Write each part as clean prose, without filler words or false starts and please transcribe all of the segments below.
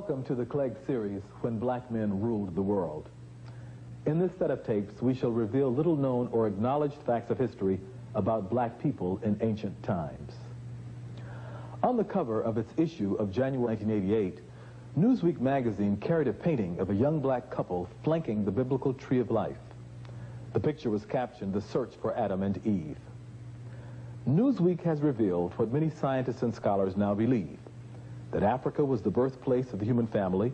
Welcome to the Clegg series, When Black Men Ruled the World. In this set of tapes, we shall reveal little-known or acknowledged facts of history about black people in ancient times. On the cover of its issue of January 1988, Newsweek magazine carried a painting of a young black couple flanking the biblical tree of life. The picture was captioned, "The Search for Adam and Eve." Newsweek has revealed what many scientists and scholars now believe, that Africa was the birthplace of the human family,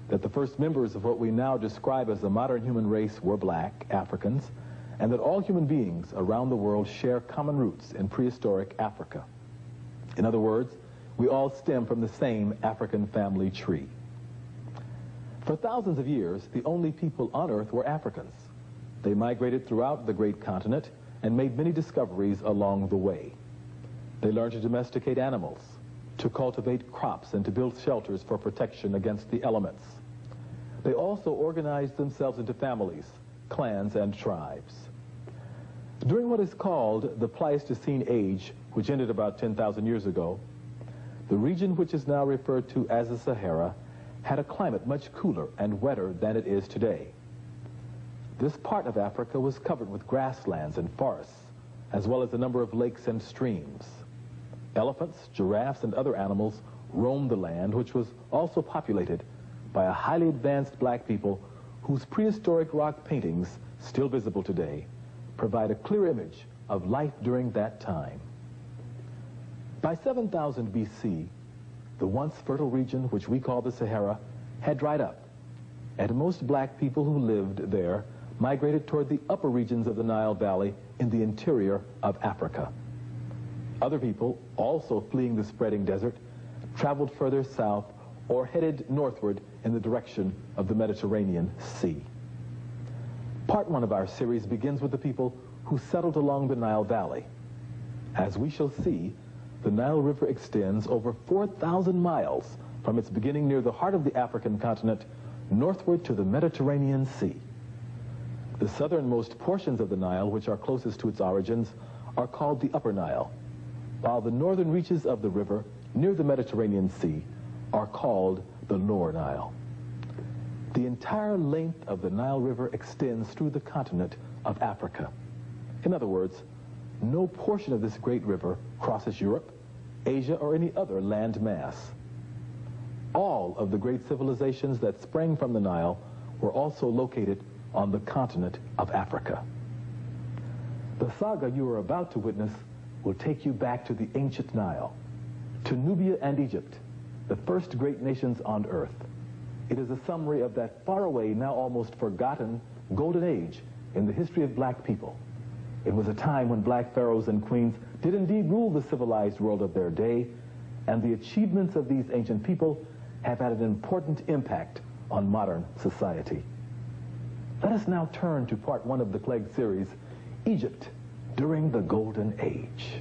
that the first members of what we now describe as the modern human race were black Africans, and that all human beings around the world share common roots in prehistoric Africa. In other words, we all stem from the same African family tree. For thousands of years, the only people on Earth were Africans. They migrated throughout the great continent and made many discoveries along the way. They learned to domesticate animals, to cultivate crops, and to build shelters for protection against the elements. They also organized themselves into families, clans, and tribes. During what is called the Pleistocene Age, which ended about 10,000 years ago, the region which is now referred to as the Sahara had a climate much cooler and wetter than it is today. This part of Africa was covered with grasslands and forests, as well as a number of lakes and streams. Elephants, giraffes, and other animals roamed the land, which was also populated by a highly advanced black people whose prehistoric rock paintings, still visible today, provide a clear image of life during that time. By 7000 BC, the once fertile region, which we call the Sahara, had dried up, and most black people who lived there migrated toward the upper regions of the Nile Valley in the interior of Africa. Other people, also fleeing the spreading desert, traveled further south or headed northward in the direction of the Mediterranean Sea. Part one of our series begins with the people who settled along the Nile Valley. As we shall see, the Nile River extends over 4,000 miles from its beginning near the heart of the African continent northward to the Mediterranean Sea. The southernmost portions of the Nile, which are closest to its origins, are called the Upper Nile, while the northern reaches of the river near the Mediterranean Sea are called the Lower Nile. The entire length of the Nile River extends through the continent of Africa. In other words, no portion of this great river crosses Europe, Asia, or any other land mass. All of the great civilizations that sprang from the Nile were also located on the continent of Africa. The saga you are about to witness will take you back to the ancient Nile, to Nubia and Egypt, the first great nations on Earth. It is a summary of that faraway, now almost forgotten, golden age in the history of black people. It was a time when black pharaohs and queens did indeed rule the civilized world of their day, and the achievements of these ancient people have had an important impact on modern society. Let us now turn to part one of the Clegg series, Egypt during the Golden Age.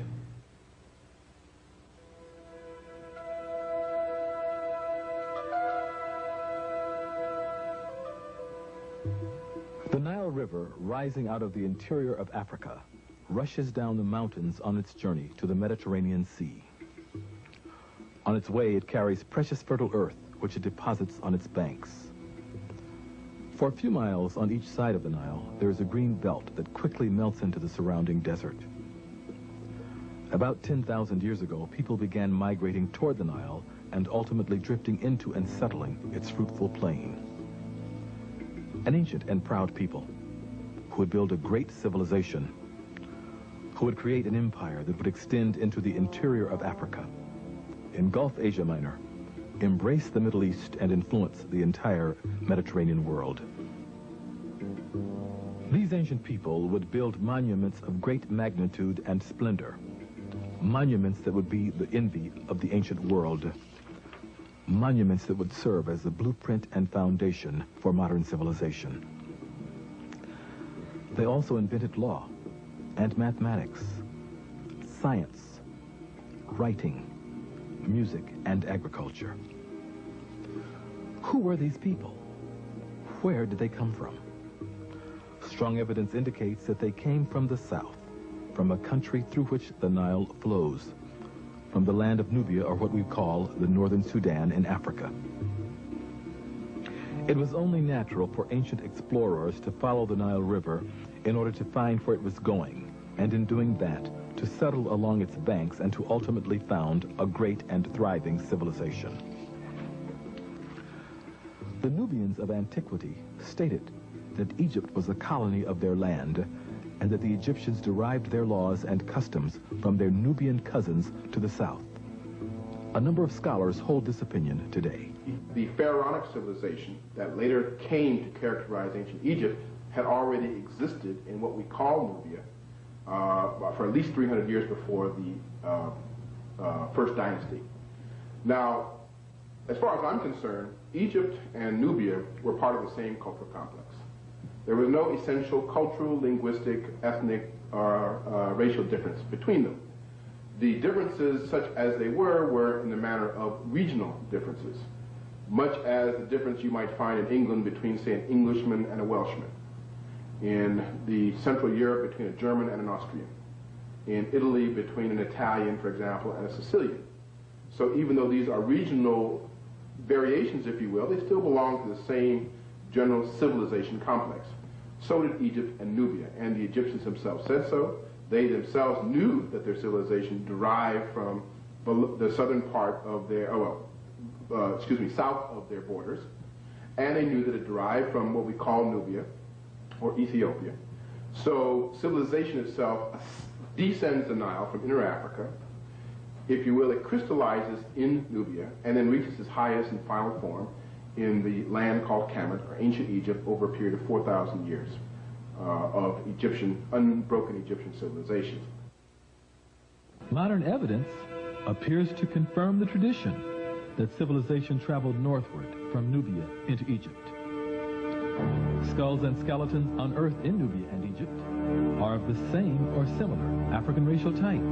The Nile River, rising out of the interior of Africa, rushes down the mountains on its journey to the Mediterranean Sea. On its way, it carries precious fertile earth, which it deposits on its banks. For a few miles on each side of the Nile, there is a green belt that quickly melts into the surrounding desert. About 10,000 years ago, people began migrating toward the Nile and ultimately drifting into and settling its fruitful plain. An ancient and proud people who would build a great civilization, who would create an empire that would extend into the interior of Africa, engulf Asia Minor, embrace the Middle East, and influence the entire Mediterranean world. These ancient people would build monuments of great magnitude and splendor, monuments that would be the envy of the ancient world, monuments that would serve as the blueprint and foundation for modern civilization. They also invented law and mathematics, science, writing, music, and agriculture. Who were these people? Where did they come from? Strong evidence indicates that they came from the south, from a country through which the Nile flows, from the land of Nubia, or what we call the northern Sudan in Africa. It was only natural for ancient explorers to follow the Nile River in order to find where it was going, and in doing that, to settle along its banks and to ultimately found a great and thriving civilization. The Nubians of antiquity stated that Egypt was a colony of their land, and that the Egyptians derived their laws and customs from their Nubian cousins to the south. A number of scholars hold this opinion today. The pharaonic civilization that later came to characterize ancient Egypt had already existed in what we call Nubia for at least 300 years before the first dynasty. Now, as far as I'm concerned, Egypt and Nubia were part of the same cultural complex. There was no essential cultural, linguistic, ethnic, or racial difference between them. The differences, such as they were in the manner of regional differences, much as the difference you might find in England between, say, an Englishman and a Welshman, in the Central Europe between a German and an Austrian, in Italy between an Italian, for example, and a Sicilian. So even though these are regional variations, if you will, they still belong to the same general civilization complex. So did Egypt and Nubia, and the Egyptians themselves said so. They themselves knew that their civilization derived from the southern part of their, south of their borders, and they knew that it derived from what we call Nubia, or Ethiopia. So civilization itself descends the Nile from Inner Africa. If you will, it crystallizes in Nubia, and then reaches its highest and final form in the land called Kemet, or ancient Egypt, over a period of 4,000 years of unbroken Egyptian civilization. Modern evidence appears to confirm the tradition that civilization traveled northward from Nubia into Egypt. Skulls and skeletons unearthed in Nubia and Egypt are of the same or similar African racial type.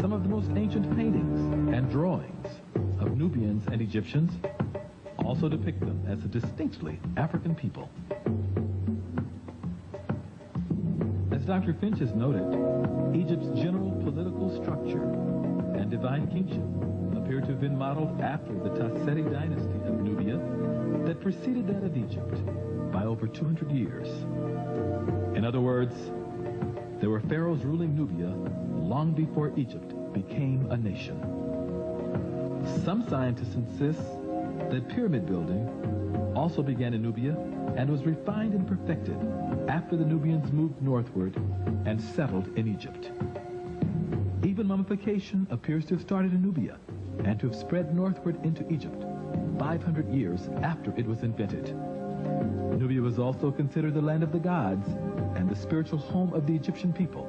Some of the most ancient paintings and drawings of Nubians and Egyptians also depict them as a distinctly African people. As Dr. Finch has noted, Egypt's general political structure and divine kingship appear to have been modeled after the Tasseti dynasty of Nubia that preceded that of Egypt by over 200 years. In other words, there were pharaohs ruling Nubia long before Egypt became a nation. Some scientists insist that pyramid building also began in Nubia and was refined and perfected after the Nubians moved northward and settled in Egypt. Even mummification appears to have started in Nubia and to have spread northward into Egypt 500 years after it was invented. Nubia was also considered the land of the gods and the spiritual home of the Egyptian people.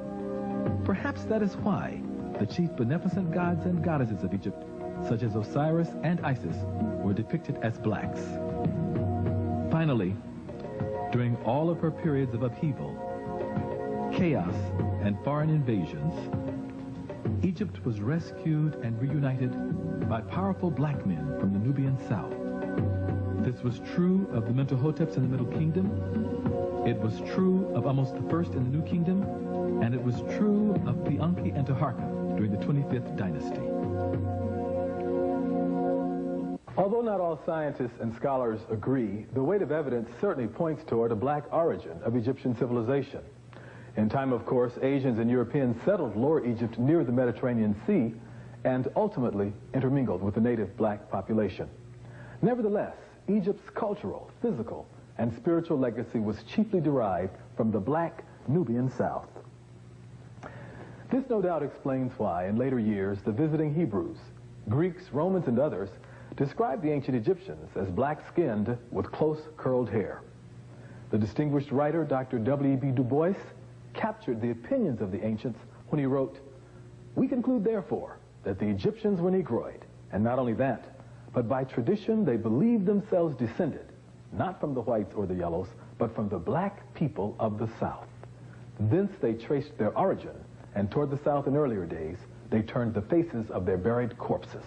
Perhaps that is why the chief beneficent gods and goddesses of Egypt, such as Osiris and Isis, were depicted as blacks. Finally, during all of her periods of upheaval, chaos, and foreign invasions, Egypt was rescued and reunited by powerful black men from the Nubian south. This was true of the Mentuhoteps in the Middle Kingdom. It was true of almost the first in the New Kingdom, and it was true of Pianki and Taharqa during the 25th dynasty. Although not all scientists and scholars agree, the weight of evidence certainly points toward a black origin of Egyptian civilization. In time, of course, Asians and Europeans settled Lower Egypt near the Mediterranean Sea and ultimately intermingled with the native black population. Nevertheless, Egypt's cultural, physical, and spiritual legacy was chiefly derived from the black Nubian South. This no doubt explains why, in later years, the visiting Hebrews, Greeks, Romans, and others described the ancient Egyptians as black-skinned with close curled hair. The distinguished writer, Dr. W.E.B. Du Bois, captured the opinions of the ancients when he wrote, "We conclude, therefore, that the Egyptians were Negroid, and not only that, but by tradition they believed themselves descended, not from the whites or the yellows, but from the black people of the South. Thence they traced their origin, and toward the South in earlier days, they turned the faces of their buried corpses."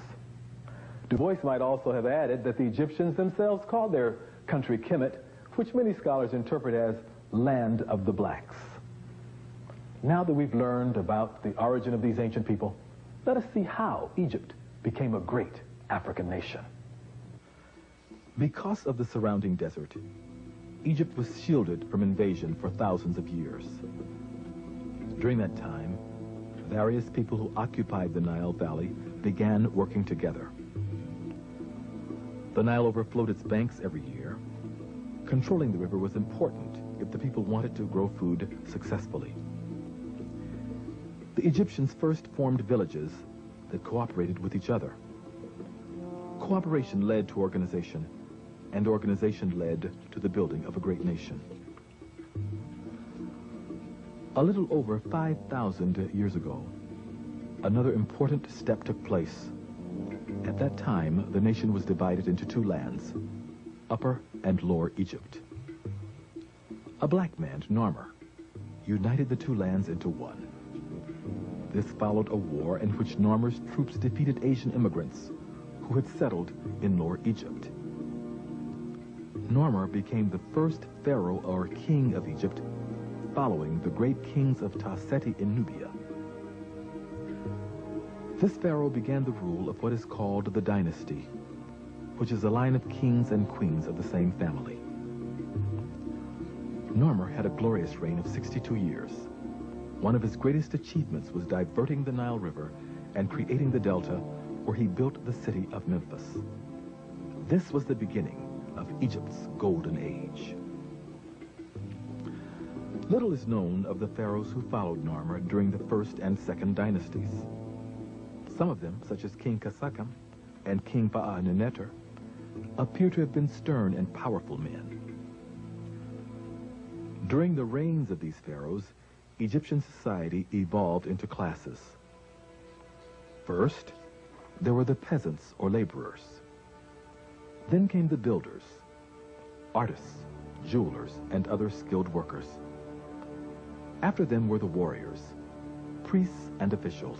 Du Bois might also have added that the Egyptians themselves called their country Kemet, which many scholars interpret as land of the blacks. Now that we've learned about the origin of these ancient people, let us see how Egypt became a great African nation. Because of the surrounding desert, Egypt was shielded from invasion for thousands of years. During that time, various people who occupied the Nile Valley began working together. The Nile overflowed its banks every year. Controlling the river was important if the people wanted to grow food successfully. The Egyptians first formed villages that cooperated with each other. Cooperation led to organization, and organization led to the building of a great nation. A little over 5,000 years ago, another important step took place. At that time, the nation was divided into two lands, Upper and Lower Egypt. A black man, Narmer, united the two lands into one. This followed a war in which Narmer's troops defeated Asian immigrants who had settled in Lower Egypt. Narmer became the first pharaoh or king of Egypt, following the great kings of Tasseti in Nubia. This pharaoh began the rule of what is called the dynasty, which is a line of kings and queens of the same family. Narmer had a glorious reign of 62 years. One of his greatest achievements was diverting the Nile River and creating the delta where he built the city of Memphis. This was the beginning of Egypt's golden age. Little is known of the pharaohs who followed Narmer during the first and second dynasties. Some of them, such as King Kasakam and King Paa-Neneter, appear to have been stern and powerful men. During the reigns of these pharaohs, Egyptian society evolved into classes. First, there were the peasants or laborers. Then came the builders, artists, jewelers, and other skilled workers. After them were the warriors, priests, and officials.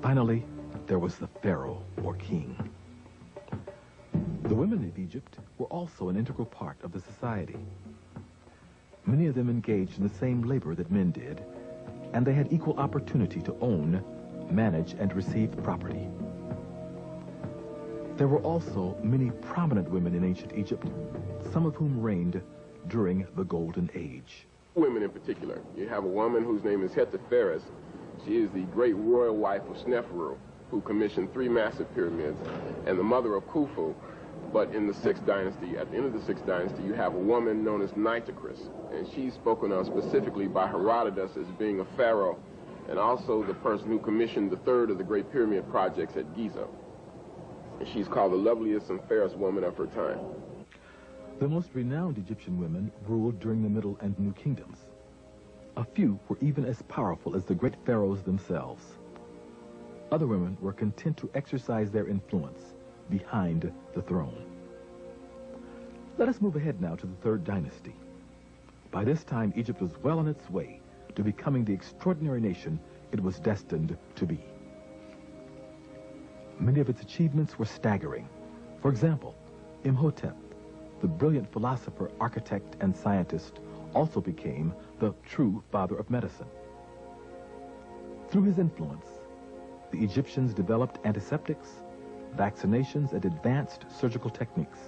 Finally, there was the pharaoh or king. The women of Egypt were also an integral part of the society. Many of them engaged in the same labor that men did, and they had equal opportunity to own, manage, and receive property. There were also many prominent women in ancient Egypt, some of whom reigned during the Golden Age. Women in particular. You have a woman whose name is Hetepheres. She is the great royal wife of Sneferu, who commissioned 3 massive pyramids, and the mother of Khufu. But in the 6th dynasty, at the end of the 6th dynasty, you have a woman known as Nitocris, and she's spoken of specifically by Herodotus as being a pharaoh, and also the person who commissioned the 3rd of the great pyramid projects at Giza. And she's called the loveliest and fairest woman of her time. The most renowned Egyptian women ruled during the Middle and New Kingdoms. A few were even as powerful as the great pharaohs themselves. Other women were content to exercise their influence behind the throne. Let us move ahead now to the 3rd dynasty. By this time, Egypt was well on its way to becoming the extraordinary nation it was destined to be. Many of its achievements were staggering. For example, Imhotep, the brilliant philosopher, architect, and scientist, also became the true father of medicine. Through his influence, the Egyptians developed antiseptics, vaccinations, and advanced surgical techniques,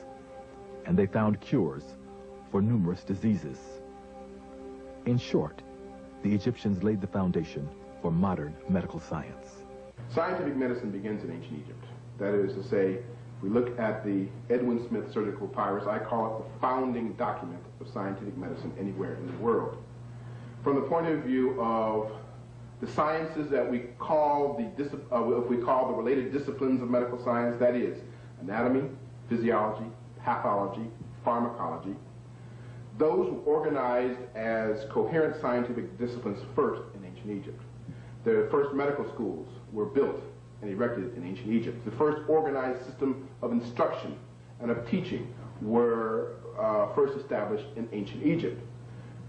and they found cures for numerous diseases. In short, the Egyptians laid the foundation for modern medical science. Scientific medicine begins in ancient Egypt. That is to say, if we look at the Edwin Smith surgical papyrus, I call it the founding document of scientific medicine anywhere in the world. From the point of view of the sciences that we call the related disciplines of medical science, that is anatomy, physiology, pathology, pharmacology, those were organized as coherent scientific disciplines first in ancient Egypt. The first medical schools were built and erected in ancient Egypt. The first organized system of instruction and of teaching were first established in ancient Egypt.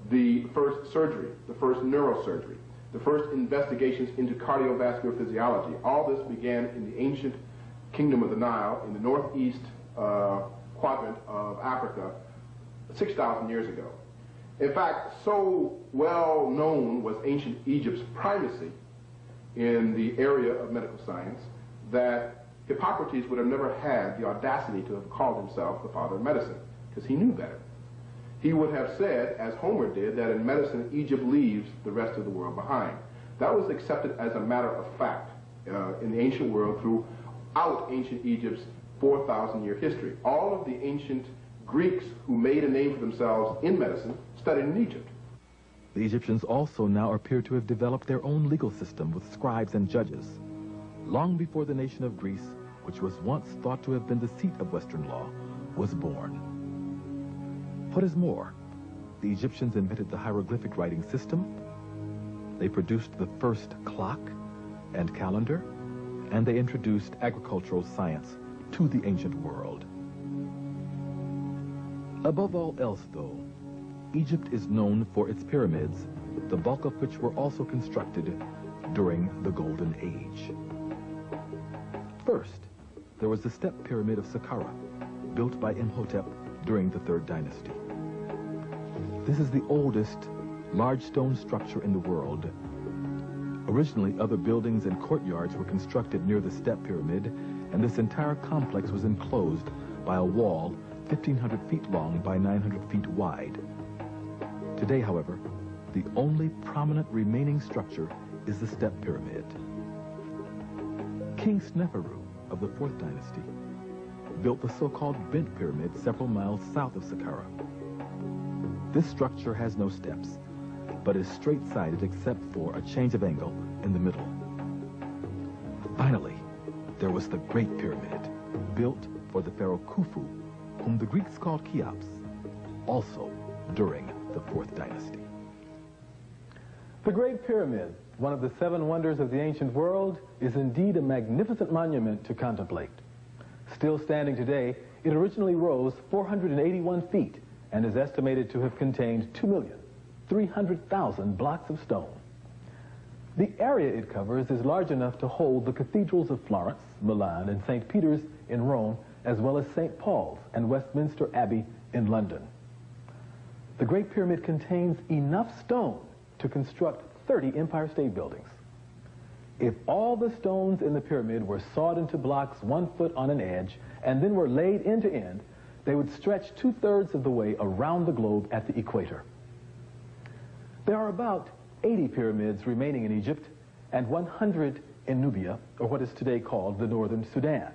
The first surgery, the first neurosurgery, the first investigations into cardiovascular physiology, all this began in the ancient kingdom of the Nile in the northeast quadrant of Africa 6,000 years ago. In fact, so well known was ancient Egypt's primacy in the area of medical science that Hippocrates would have never had the audacity to have called himself the father of medicine, because he knew better. He would have said, as Homer did, that in medicine Egypt leaves the rest of the world behind. That was accepted as a matter of fact in the ancient world throughout ancient Egypt's 4,000-year history. All of the ancient Greeks who made a name for themselves in medicine studied in Egypt. The Egyptians also now appear to have developed their own legal system with scribes and judges, long before the nation of Greece, which was once thought to have been the seat of Western law, was born. What is more, the Egyptians invented the hieroglyphic writing system, they produced the first clock and calendar, and they introduced agricultural science to the ancient world. Above all else, though, Egypt is known for its pyramids, the bulk of which were also constructed during the Golden Age. First, there was the step pyramid of Saqqara, built by Imhotep during the Third Dynasty. This is the oldest large stone structure in the world. Originally, other buildings and courtyards were constructed near the step pyramid, and this entire complex was enclosed by a wall 1,500 feet long by 900 feet wide. Today, however, the only prominent remaining structure is the step pyramid. King Sneferu of the Fourth Dynasty built the so-called Bent Pyramid several miles south of Saqqara. This structure has no steps, but is straight-sided except for a change of angle in the middle. Finally, there was the Great Pyramid, built for the pharaoh Khufu, whom the Greeks called Cheops, also during the Fourth Dynasty. The Great Pyramid, one of the 7 wonders of the ancient world, is indeed a magnificent monument to contemplate. Still standing today, it originally rose 481 feet and is estimated to have contained 2,300,000 blocks of stone. The area it covers is large enough to hold the cathedrals of Florence, Milan, and St. Peter's in Rome, as well as St. Paul's and Westminster Abbey in London. The Great Pyramid contains enough stone to construct 30 Empire State Buildings. If all the stones in the pyramid were sawed into blocks 1 foot on an edge and then were laid end to end, they would stretch 2/3 of the way around the globe at the equator. There are about 80 pyramids remaining in Egypt and 100 in Nubia, or what is today called the Northern Sudan.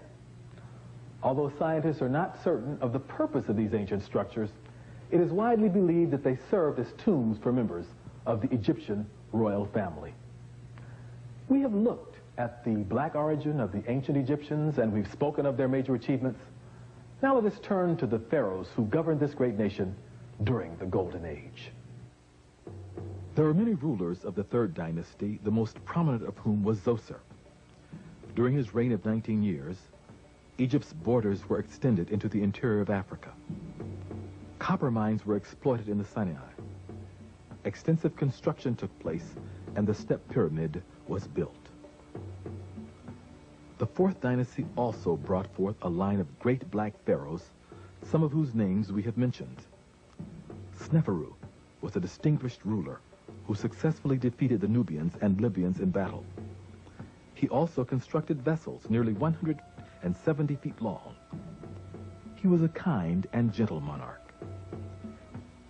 Although scientists are not certain of the purpose of these ancient structures, it is widely believed that they served as tombs for members of the Egyptian royal family. We have looked at the black origin of the ancient Egyptians, and we've spoken of their major achievements. Now let us turn to the pharaohs who governed this great nation during the Golden Age. There were many rulers of the Third Dynasty, the most prominent of whom was Zoser. During his reign of 19 years, Egypt's borders were extended into the interior of Africa. Copper mines were exploited in the Sinai. Extensive construction took place, and the step pyramid was built. The Fourth Dynasty also brought forth a line of great black pharaohs, some of whose names we have mentioned. Sneferu was a distinguished ruler who successfully defeated the Nubians and Libyans in battle. He also constructed vessels nearly 170 feet long. He was a kind and gentle monarch.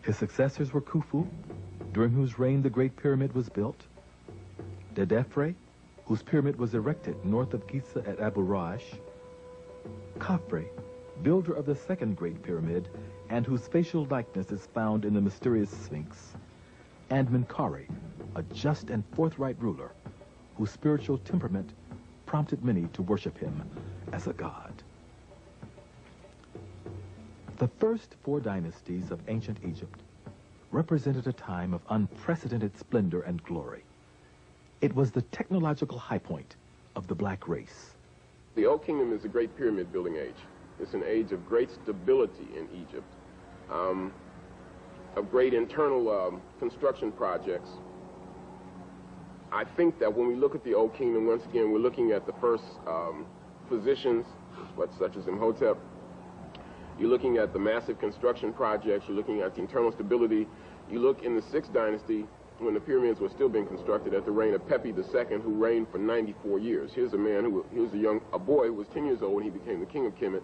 His successors were Khufu, during whose reign the Great Pyramid was built; Dedefre, whose pyramid was erected north of Giza at Abu Rash; Khafre, builder of the Second Great Pyramid, and whose facial likeness is found in the mysterious Sphinx; and Menkaure, a just and forthright ruler, whose spiritual temperament prompted many to worship him as a god. The first 4 dynasties of ancient Egypt represented a time of unprecedented splendor and glory. It was the technological high point of the black race. The Old Kingdom is a great pyramid building age. It's an age of great stability in Egypt, of great internal construction projects. I think that when we look at the Old Kingdom, once again, we're looking at the first physicians, such as Imhotep. You're looking at the massive construction projects. You're looking at the internal stability. You look in the 6th dynasty when the pyramids were still being constructed at the reign of Pepi II, who reigned for 94 years. Here's a man he was a boy who was 10 years old when he became the king of Kemet,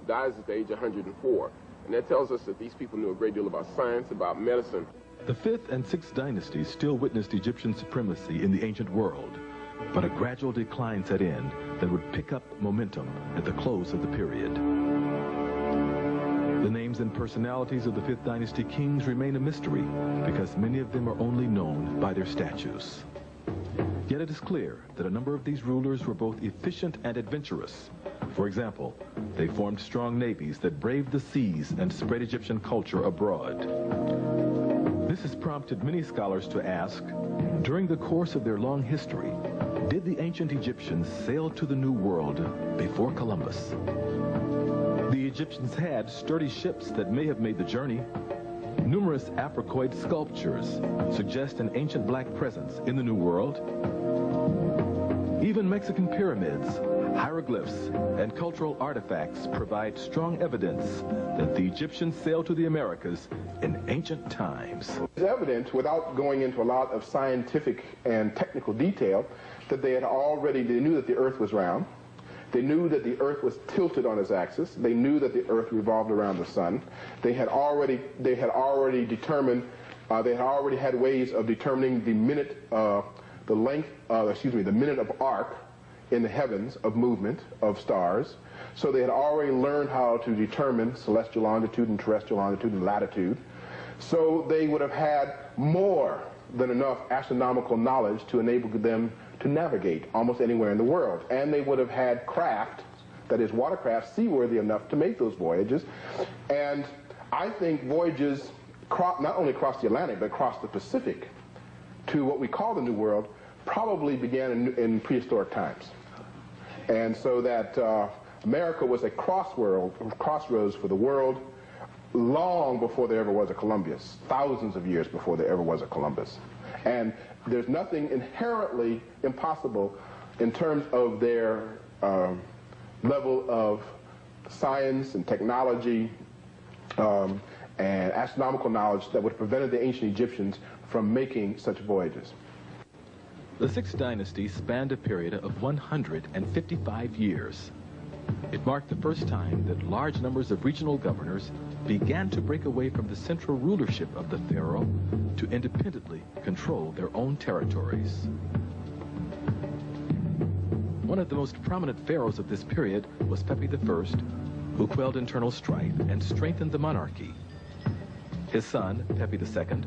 dies at the age of 104. And that tells us that these people knew a great deal about science, about medicine. The 5th and 6th dynasties still witnessed Egyptian supremacy in the ancient world, but a gradual decline set in that would pick up momentum at the close of the period. The names and personalities of the 5th dynasty kings remain a mystery because many of them are only known by their statues. Yet it is clear that a number of these rulers were both efficient and adventurous. For example, they formed strong navies that braved the seas and spread Egyptian culture abroad. This has prompted many scholars to ask, during the course of their long history, did the ancient Egyptians sail to the New World before Columbus? The Egyptians had sturdy ships that may have made the journey. Numerous Africoid sculptures suggest an ancient black presence in the New World. Even Mexican pyramids, hieroglyphs, and cultural artifacts provide strong evidence that the Egyptians sailed to the Americas in ancient times. It's evident, without going into a lot of scientific and technical detail, that they knew that the earth was round. They knew that the earth was tilted on its axis. They knew that the earth revolved around the sun. They had already had ways of determining the minute of arc in the heavens of movement of stars. So they had already learned how to determine celestial longitude and terrestrial longitude and latitude. So they would have had more than enough astronomical knowledge to enable them to navigate almost anywhere in the world. And they would have had craft, that is watercraft, seaworthy enough to make those voyages. And I think voyages not only across the Atlantic, but across the Pacific to what we call the New World probably began in prehistoric times. And so that America was a crossroads for the world long before there ever was a Columbus, thousands of years before there ever was a Columbus. And there's nothing inherently impossible in terms of their level of science and technology and astronomical knowledge that would have prevented the ancient Egyptians from making such voyages. The 6th dynasty spanned a period of 155 years. It marked the first time that large numbers of regional governors began to break away from the central rulership of the pharaoh to independently control their own territories. One of the most prominent pharaohs of this period was Pepi I, who quelled internal strife and strengthened the monarchy. His son, Pepi II,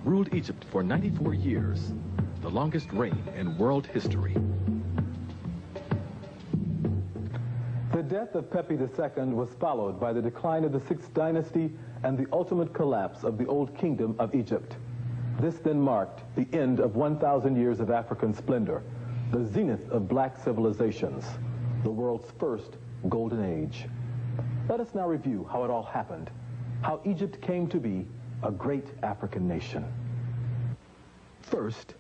ruled Egypt for 94 years, the longest reign in world history. The death of Pepi II was followed by the decline of the 6th dynasty and the ultimate collapse of the Old Kingdom of Egypt. This then marked the end of 1,000 years of African splendor, the zenith of black civilizations, the world's first golden age. Let us now review how it all happened, how Egypt came to be a great African nation. First,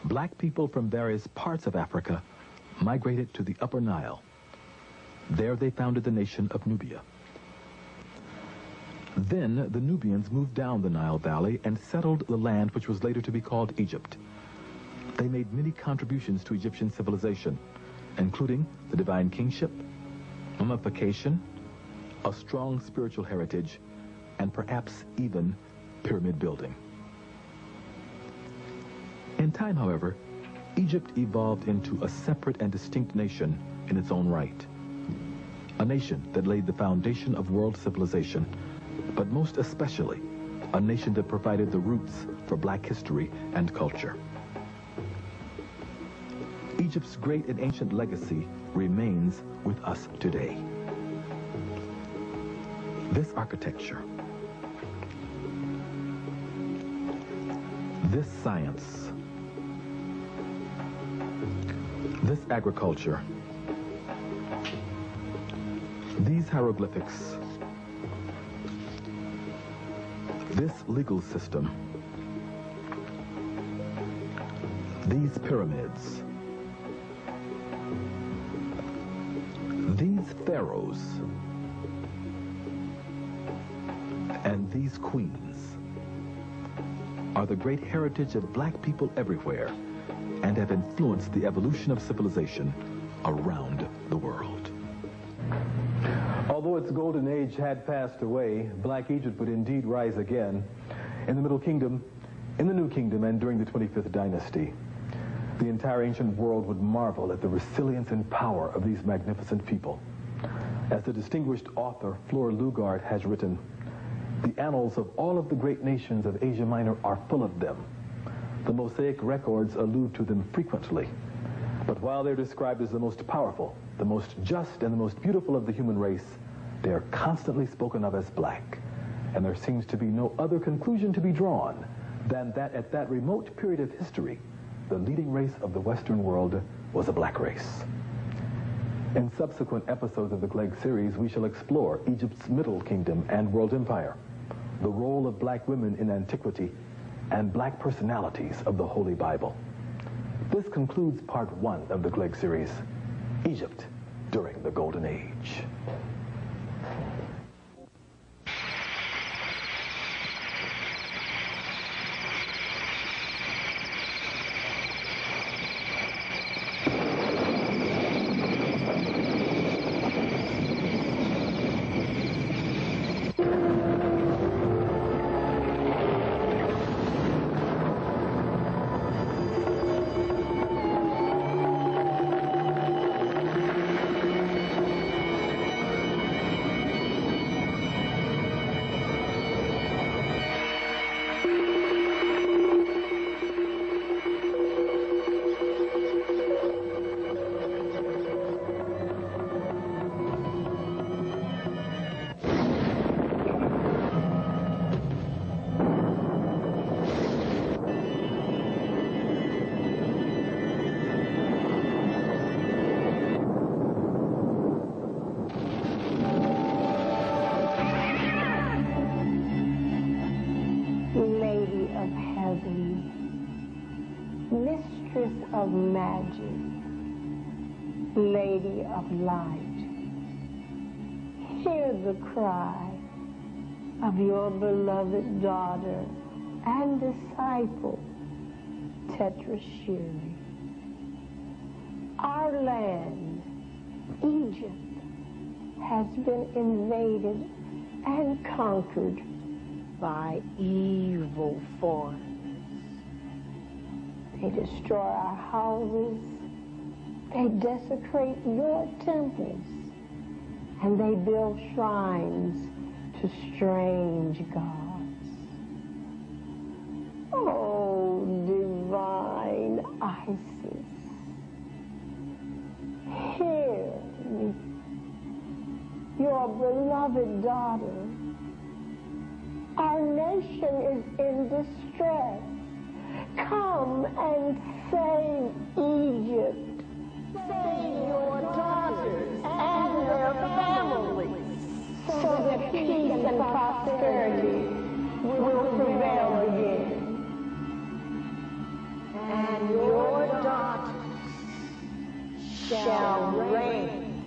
black people from various parts of Africa migrated to the Upper Nile. There they founded the nation of Nubia. Then the Nubians moved down the Nile Valley and settled the land which was later to be called Egypt. They made many contributions to Egyptian civilization, including the divine kingship, mummification, a strong spiritual heritage, and perhaps even pyramid building. In time, however, Egypt evolved into a separate and distinct nation in its own right. A nation that laid the foundation of world civilization, but most especially, a nation that provided the roots for black history and culture. Egypt's great and ancient legacy remains with us today. This architecture, this science, this agriculture, these hieroglyphics, this legal system, these pyramids, these pharaohs, and these queens are the great heritage of black people everywhere and have influenced the evolution of civilization around the world. Although its golden age had passed away, Black Egypt would indeed rise again in the Middle Kingdom, in the New Kingdom, and during the 25th dynasty. The entire ancient world would marvel at the resilience and power of these magnificent people. As the distinguished author Fleur Lugard has written, the annals of all of the great nations of Asia Minor are full of them. The Mosaic records allude to them frequently. But while they're described as the most powerful, the most just, and the most beautiful of the human race, they are constantly spoken of as black. And there seems to be no other conclusion to be drawn than that at that remote period of history, the leading race of the Western world was a black race. In subsequent episodes of the Clegg series, we shall explore Egypt's Middle Kingdom and world empire, the role of black women in antiquity, and black personalities of the Holy Bible. This concludes part 1 of the Clegg series, Egypt during the Golden Age. Of magic, Lady of light, hear the cry of your beloved daughter and disciple, Tetrashiri. Our land, Egypt, has been invaded and conquered by evil forces. They destroy our houses, they desecrate your temples, and they build shrines to strange gods. Oh, divine Isis, hear me, your beloved daughter. Our nation is in distress. Come and save Egypt. Save your daughters and their families, so that peace and prosperity will prevail again. And your daughters shall reign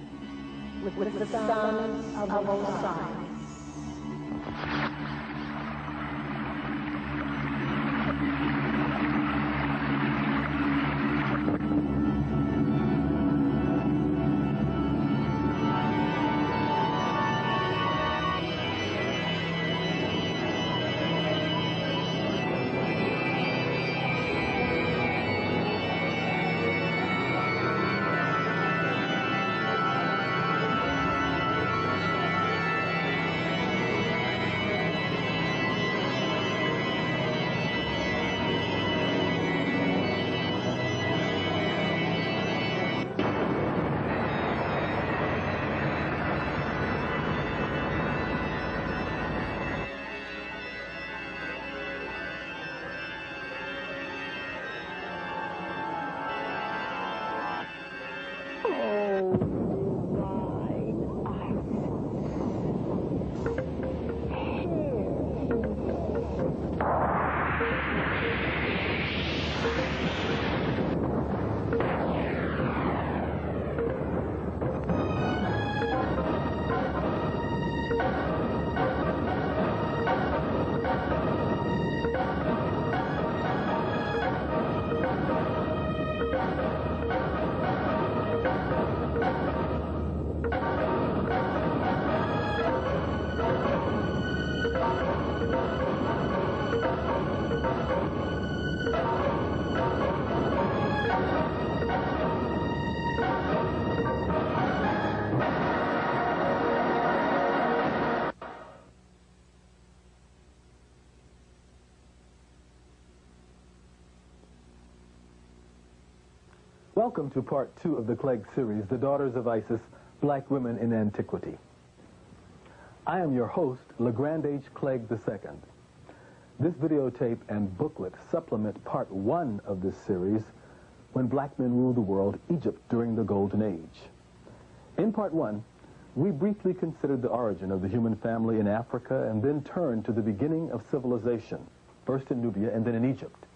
with the sons of Osiris. Welcome to part 2 of the Clegg series, The Daughters of Isis, Black Women in Antiquity. I am your host, LeGrand H. Clegg II. This videotape and booklet supplement part 1 of this series, When Black Men Ruled the World, Egypt During the Golden Age. In part 1, we briefly considered the origin of the human family in Africa and then turned to the beginning of civilization, first in Nubia and then in Egypt.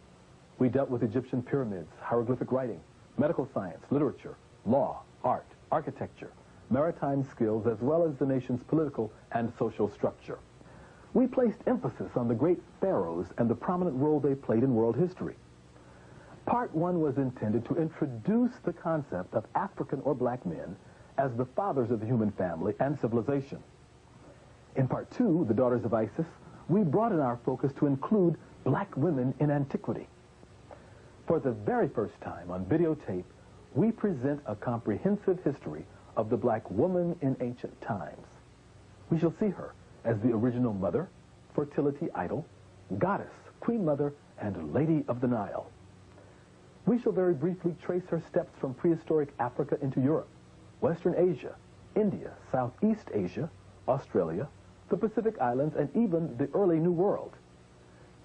We dealt with Egyptian pyramids, hieroglyphic writing, medical science, literature, law, art, architecture, maritime skills, as well as the nation's political and social structure. We placed emphasis on the great pharaohs and the prominent role they played in world history. Part 1 was intended to introduce the concept of African or black men as the fathers of the human family and civilization. In Part 2, The Daughters of Isis, we broaden our focus to include black women in antiquity. For the very first time on videotape, we present a comprehensive history of the black woman in ancient times. We shall see her as the original mother, fertility idol, goddess, queen mother, and lady of the Nile. We shall very briefly trace her steps from prehistoric Africa into Europe, Western Asia, India, Southeast Asia, Australia, the Pacific Islands, and even the early New World.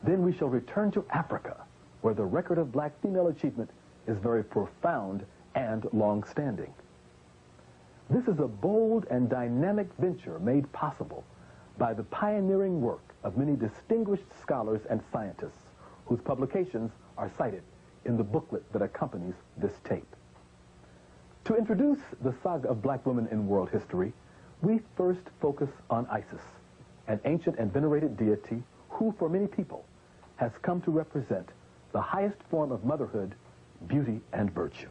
Then we shall return to Africa, where the record of black female achievement is very profound and long-standing. This is a bold and dynamic venture made possible by the pioneering work of many distinguished scholars and scientists whose publications are cited in the booklet that accompanies this tape. To introduce the saga of black women in world history, we first focus on Isis, an ancient and venerated deity who, for many people, has come to represent the highest form of motherhood, beauty, and virtue.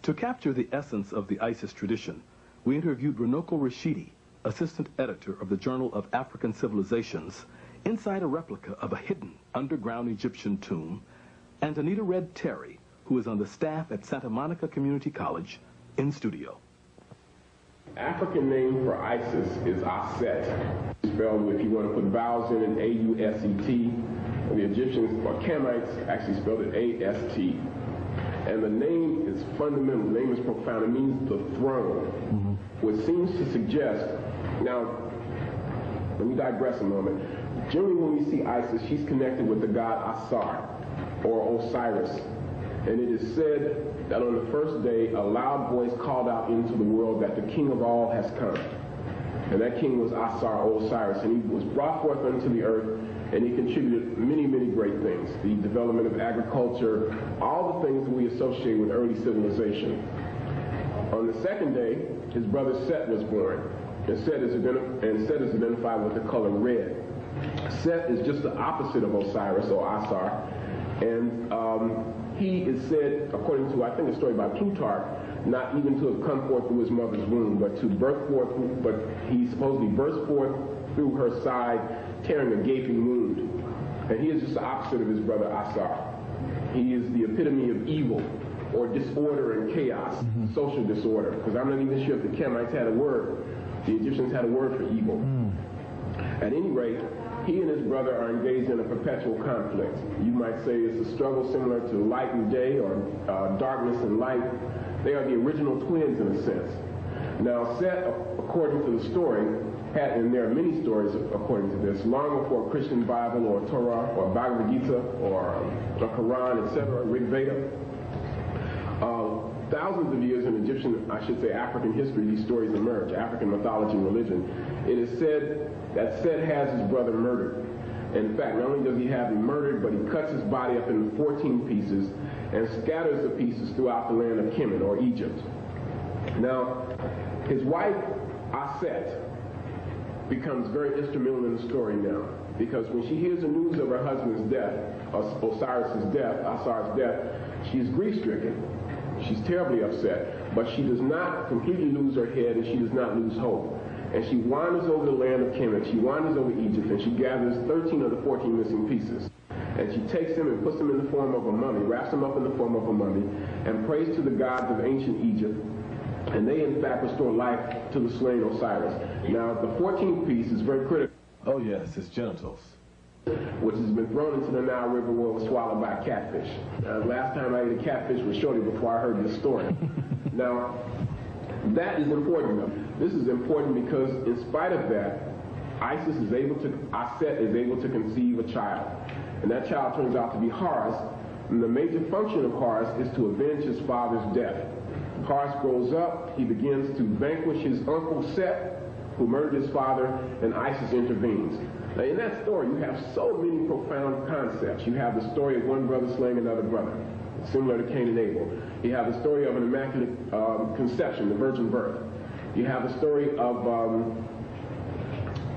To capture the essence of the Isis tradition, we interviewed Runoko Rashidi, assistant editor of the Journal of African Civilizations, inside a replica of a hidden underground Egyptian tomb, and Anita Red Terry, who is on the staff at Santa Monica Community College, in studio. African name for Isis is Aset. Spelled, if you want to put vowels in it, A-U-S-E-T. The Egyptians, or Kamites, actually spelled it A-S-T. And the name is fundamental. The name is profound. It means the throne, which seems to suggest, now, let me digress a moment. Generally, when we see Isis, she's connected with the god Asar, or Osiris. And it is said that on the first day, a loud voice called out into the world that the king of all has come. And that king was Asar, or Osiris, and he was brought forth unto the earth, and he contributed many, many great things. The development of agriculture, all the things that we associate with early civilization. On the second day, his brother Set was born. And Set is identified with the color red. Set is just the opposite of Osiris, or Asar. And he is said, according to, I think, a story by Plutarch, not even to have come forth through his mother's womb, but to birth forth, but he supposedly burst forth through her side, tearing a gaping wound. And he is just the opposite of his brother Asar. He is the epitome of evil, or disorder and chaos, social disorder. Because I'm not even sure if the Kamites had a word. The Egyptians had a word for evil. At any rate, he and his brother are engaged in a perpetual conflict. You might say it's a struggle similar to light and day, or darkness and light. They are the original twins in a sense. Now, Set, according to the story, and there are many stories according to this, long before Christian Bible or Torah or Bhagavad Gita or the Quran, etc., Rig Veda, thousands of years in Egyptian, I should say African history, these stories emerge, African mythology and religion. It is said that Set has his brother murdered. In fact, not only does he have him murdered, but he cuts his body up into 14 pieces and scatters the pieces throughout the land of Kemet, or Egypt. Now, his wife, Aset, becomes very instrumental in the story now, because when she hears the news of her husband's death, Osiris's death, Asar's death, she's grief-stricken. She's terribly upset, but she does not completely lose her head, and she does not lose hope. And she wanders over the land of Kemet, she wanders over Egypt, and she gathers 13 of the 14 missing pieces. And she takes them and puts them in the form of a mummy, wraps them up in the form of a mummy, and prays to the gods of ancient Egypt. And they, in fact, restore life to the slain Osiris. Now, the 14th piece is very critical. Oh, yes, his genitals. which has been thrown into the Nile River where it was swallowed by catfish. Last time I ate a catfish was shortly before I heard this story. Now, that is important though. This is important because in spite of that, Asset is able to conceive a child. And that child turns out to be Horus. And the major function of Horus is to avenge his father's death. Horus grows up, he begins to vanquish his uncle Set, who murdered his father, and Isis intervenes. Now in that story, you have so many profound concepts. You have the story of one brother slaying another brother, similar to Cain and Abel. You have the story of an immaculate conception, the virgin birth. You have the story of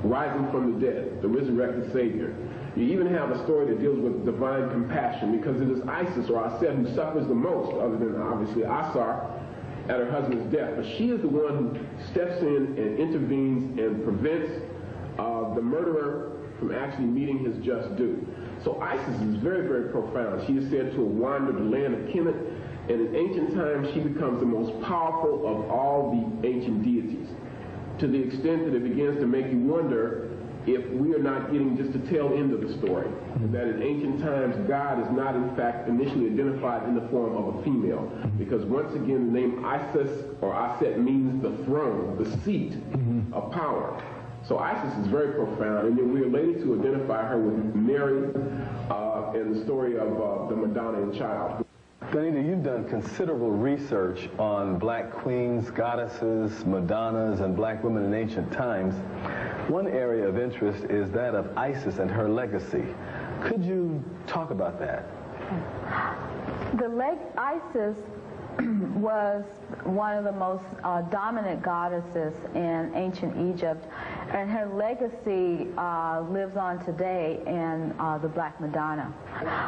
rising from the dead, the resurrected Savior. You even have a story that deals with divine compassion, because it is Isis, or Aset, who suffers the most, other than obviously Asar, at her husband's death. But she is the one who steps in and intervenes and prevents the murderer from actually meeting his just due. So Isis is very, very profound. She is said to have wandered the land of Kemet, and in ancient times she becomes the most powerful of all the ancient deities, to the extent that it begins to make you wonder if we are not getting just the tail end of the story. That in ancient times, God is not in fact initially identified in the form of a female. Because once again, the name Isis or Aset means the throne, the seat of power. So Isis is very profound, and then we are later to identify her with Mary and the story of the Madonna and Child. Danita, you've done considerable research on black queens, goddesses, Madonnas, and black women in ancient times. One area of interest is that of Isis and her legacy. Could you talk about that? Isis was one of the most dominant goddesses in ancient Egypt, and her legacy lives on today in the Black Madonna.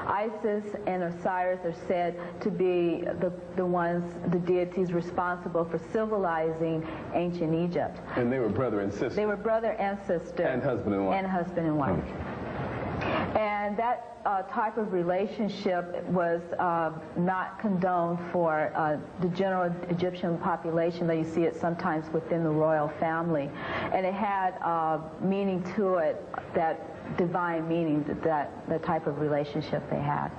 Isis and Osiris are said to be the deities responsible for civilizing ancient Egypt. And they were brother and sister. They were brother and sister. And husband and wife. And husband and wife. And that type of relationship was not condoned for the general Egyptian population, though you see it sometimes within the royal family. And it had meaning to it, that divine meaning, that type of relationship they had.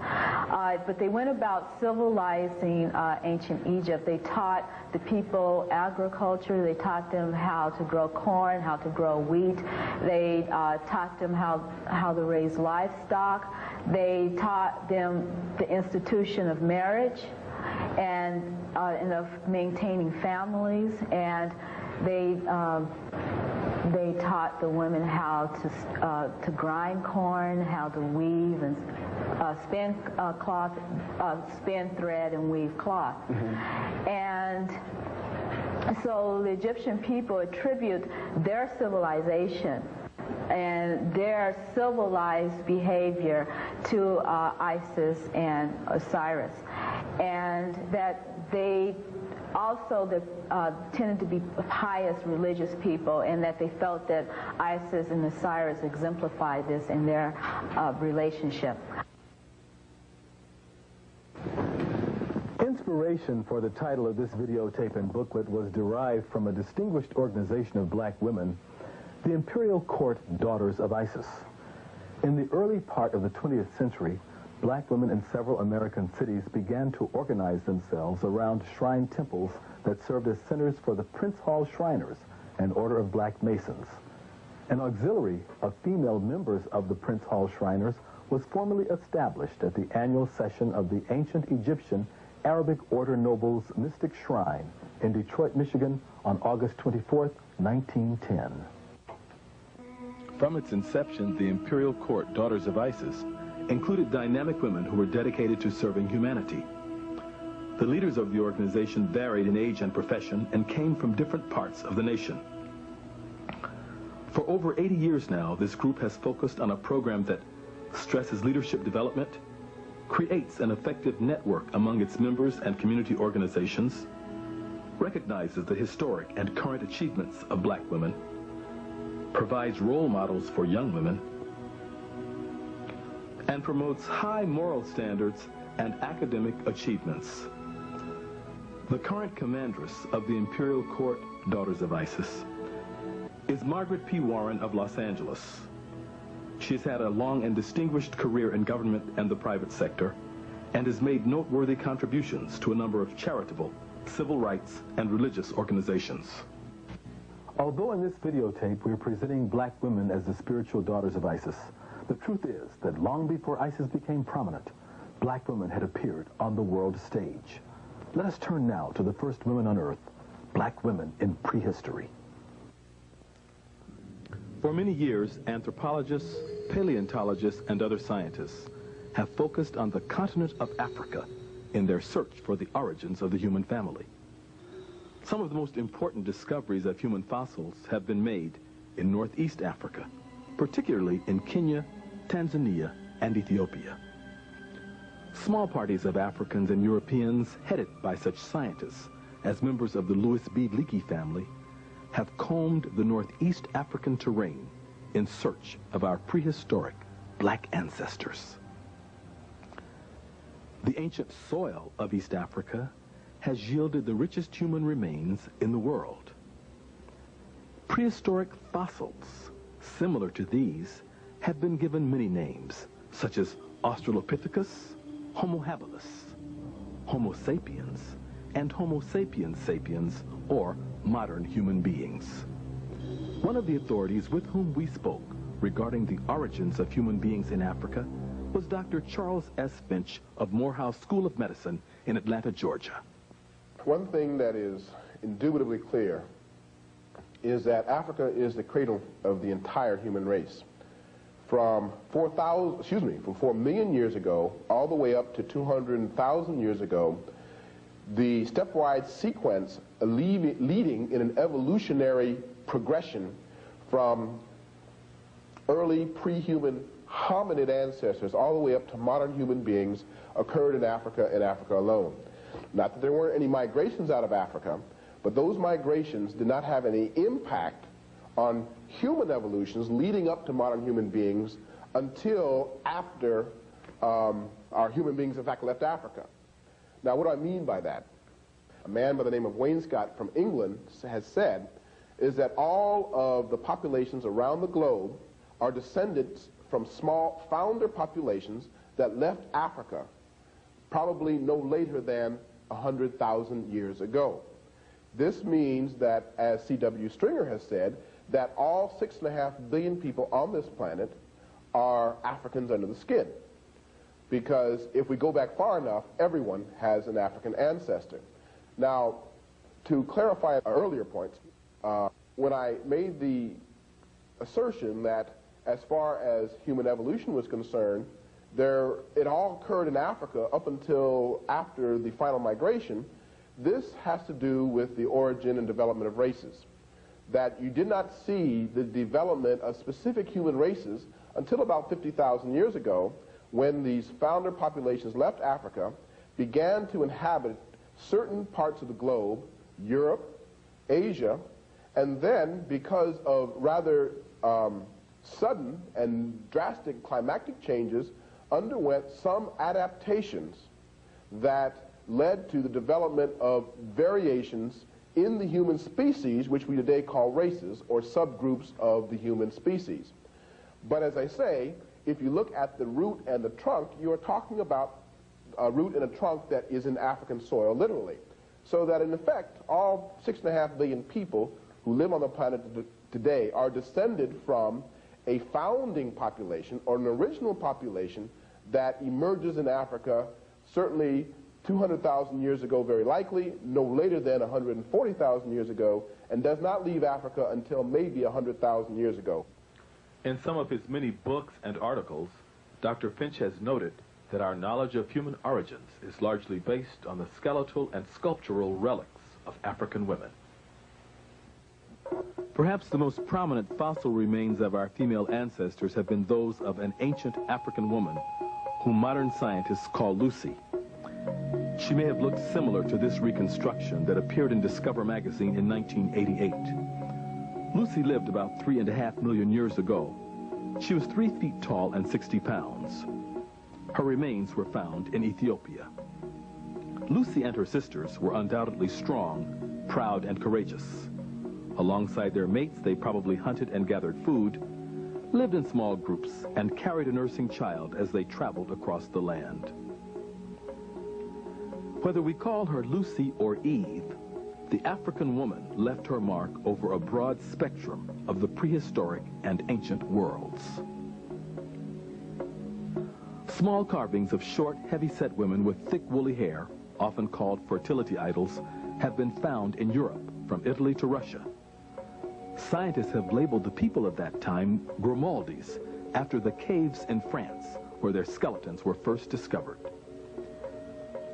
But they went about civilizing ancient Egypt. They taught the people agriculture. They taught them how to grow corn, how to grow wheat. They taught them how to raise livestock. They taught them the institution of marriage and of maintaining families. And they taught the women how to grind corn, how to weave and spin cloth, spin thread and weave cloth. And so the Egyptian people attribute their civilization and their civilized behavior to Isis and Osiris, and that they also tended to be pious religious people, and that they felt that Isis and Osiris exemplified this in their relationship. Inspiration for the title of this videotape and booklet was derived from a distinguished organization of black women, the Imperial Court Daughters of Isis. In the early part of the 20th century, black women in several American cities began to organize themselves around shrine temples that served as centers for the Prince Hall Shriners, an order of black Masons. An auxiliary of female members of the Prince Hall Shriners was formally established at the annual session of the ancient Egyptian Arabic Order Nobles Mystic Shrine in Detroit, Michigan on August 24th, 1910. From its inception, the Imperial Court Daughters of Isis included dynamic women who were dedicated to serving humanity. The leaders of the organization varied in age and profession and came from different parts of the nation. For over 80 years now, this group has focused on a program that stresses leadership development, creates an effective network among its members and community organizations, recognizes the historic and current achievements of black women, provides role models for young women, and promotes high moral standards and academic achievements. The current commandress of the Imperial Court Daughters of Isis is Margaret P. Warren of Los Angeles. She's had a long and distinguished career in government and the private sector, and has made noteworthy contributions to a number of charitable, civil rights, and religious organizations. Although in this videotape we're presenting black women as the spiritual daughters of ISIS, the truth is that long before ISIS became prominent, black women had appeared on the world stage. Let us turn now to the first women on Earth, black women in prehistory. For many years, anthropologists, paleontologists, and other scientists have focused on the continent of Africa in their search for the origins of the human family. Some of the most important discoveries of human fossils have been made in Northeast Africa, particularly in Kenya, Tanzania, and Ethiopia. Small parties of Africans and Europeans, headed by such scientists as members of the Louis B. Leakey family, have combed the Northeast African terrain in search of our prehistoric black ancestors. The ancient soil of East Africa has yielded the richest human remains in the world. Prehistoric fossils similar to these have been given many names, such as Australopithecus, Homo habilis, Homo sapiens, and Homo sapiens sapiens, or modern human beings. One of the authorities with whom we spoke regarding the origins of human beings in Africa was Dr. Charles S. Finch of Morehouse School of Medicine in Atlanta, Georgia. One thing that is indubitably clear is that Africa is the cradle of the entire human race. From 4 million years ago, all the way up to 200,000 years ago, the stepwise sequence leading in an evolutionary progression from early pre-human hominid ancestors all the way up to modern human beings occurred in Africa and Africa alone. Not that there weren't any migrations out of Africa, but those migrations did not have any impact on human evolutions leading up to modern human beings until after our human beings, in fact, left Africa. Now, what do I mean by that? A man by the name of Wainscott from England has said is that all of the populations around the globe are descendants from small founder populations that left Africa probably no later than 100,000 years ago. This means that, as C.W. Stringer has said, that all 6.5 billion people on this planet are Africans under the skin. Because if we go back far enough, everyone has an African ancestor. Now, to clarify earlier points, when I made the assertion that as far as human evolution was concerned, it all occurred in Africa up until after the final migration, this has to do with the origin and development of races. That you did not see the development of specific human races until about 50,000 years ago, when these founder populations left Africa, began to inhabit certain parts of the globe, Europe, Asia, and then, because of rather sudden and drastic climatic changes, underwent some adaptations that led to the development of variations in the human species, which we today call races, or subgroups of the human species. But as I say, if you look at the root and the trunk, you are talking about a root and a trunk that is in African soil, literally. So that in effect, all 6.5 billion people who live on the planet today are descended from a founding population, or an original population, that emerges in Africa, certainly 200,000 years ago, very likely, no later than 140,000 years ago, and does not leave Africa until maybe 100,000 years ago. In some of his many books and articles, Dr. Finch has noted that our knowledge of human origins is largely based on the skeletal and sculptural relics of African women. Perhaps the most prominent fossil remains of our female ancestors have been those of an ancient African woman whom modern scientists call Lucy. She may have looked similar to this reconstruction that appeared in Discover magazine in 1988. Lucy lived about 3.5 million years ago. She was 3 feet tall and 60 pounds. Her remains were found in Ethiopia. Lucy and her sisters were undoubtedly strong, proud, and courageous. Alongside their mates, they probably hunted and gathered food, lived in small groups, and carried a nursing child as they traveled across the land. Whether we call her Lucy or Eve, the African woman left her mark over a broad spectrum of the prehistoric and ancient worlds. Small carvings of short, heavy-set women with thick, woolly hair, often called fertility idols, have been found in Europe, from Italy to Russia. Scientists have labeled the people of that time Grimaldis, after the caves in France, where their skeletons were first discovered.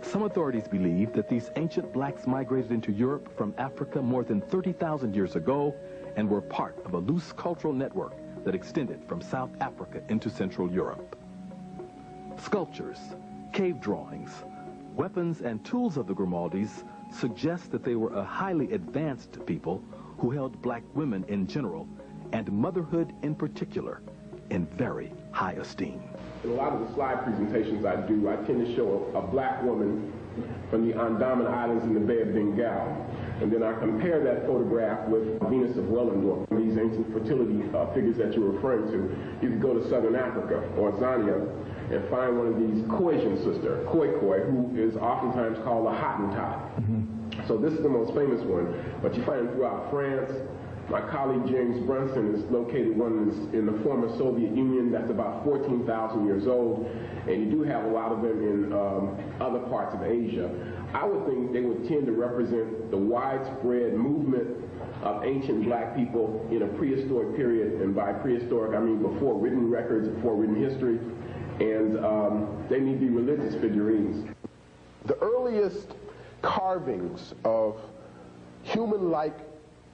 Some authorities believe that these ancient blacks migrated into Europe from Africa more than 30,000 years ago and were part of a loose cultural network that extended from South Africa into Central Europe. Sculptures, cave drawings, weapons and tools of the Grimaldis suggest that they were a highly advanced people who held black women in general and motherhood in particular in very high esteem. In a lot of the slide presentations I do, I tend to show a black woman from the Andaman Islands in the Bay of Bengal. And then I compare that photograph with Venus of Willendorf, these ancient fertility figures that you're referring to. You could go to southern Africa or Zania and find one of these Khoisan sister, Khoi, who is oftentimes called a Hottentot. Mm-hmm. So this is the most famous one, but you find them throughout France. My colleague James Brunson has located one in the former Soviet Union that's about 14,000 years old, and you do have a lot of them in other parts of Asia. I would think they would tend to represent the widespread movement of ancient black people in a prehistoric period, and by prehistoric I mean before written records, before written history, and they need to be religious figurines. The earliest carvings of human-like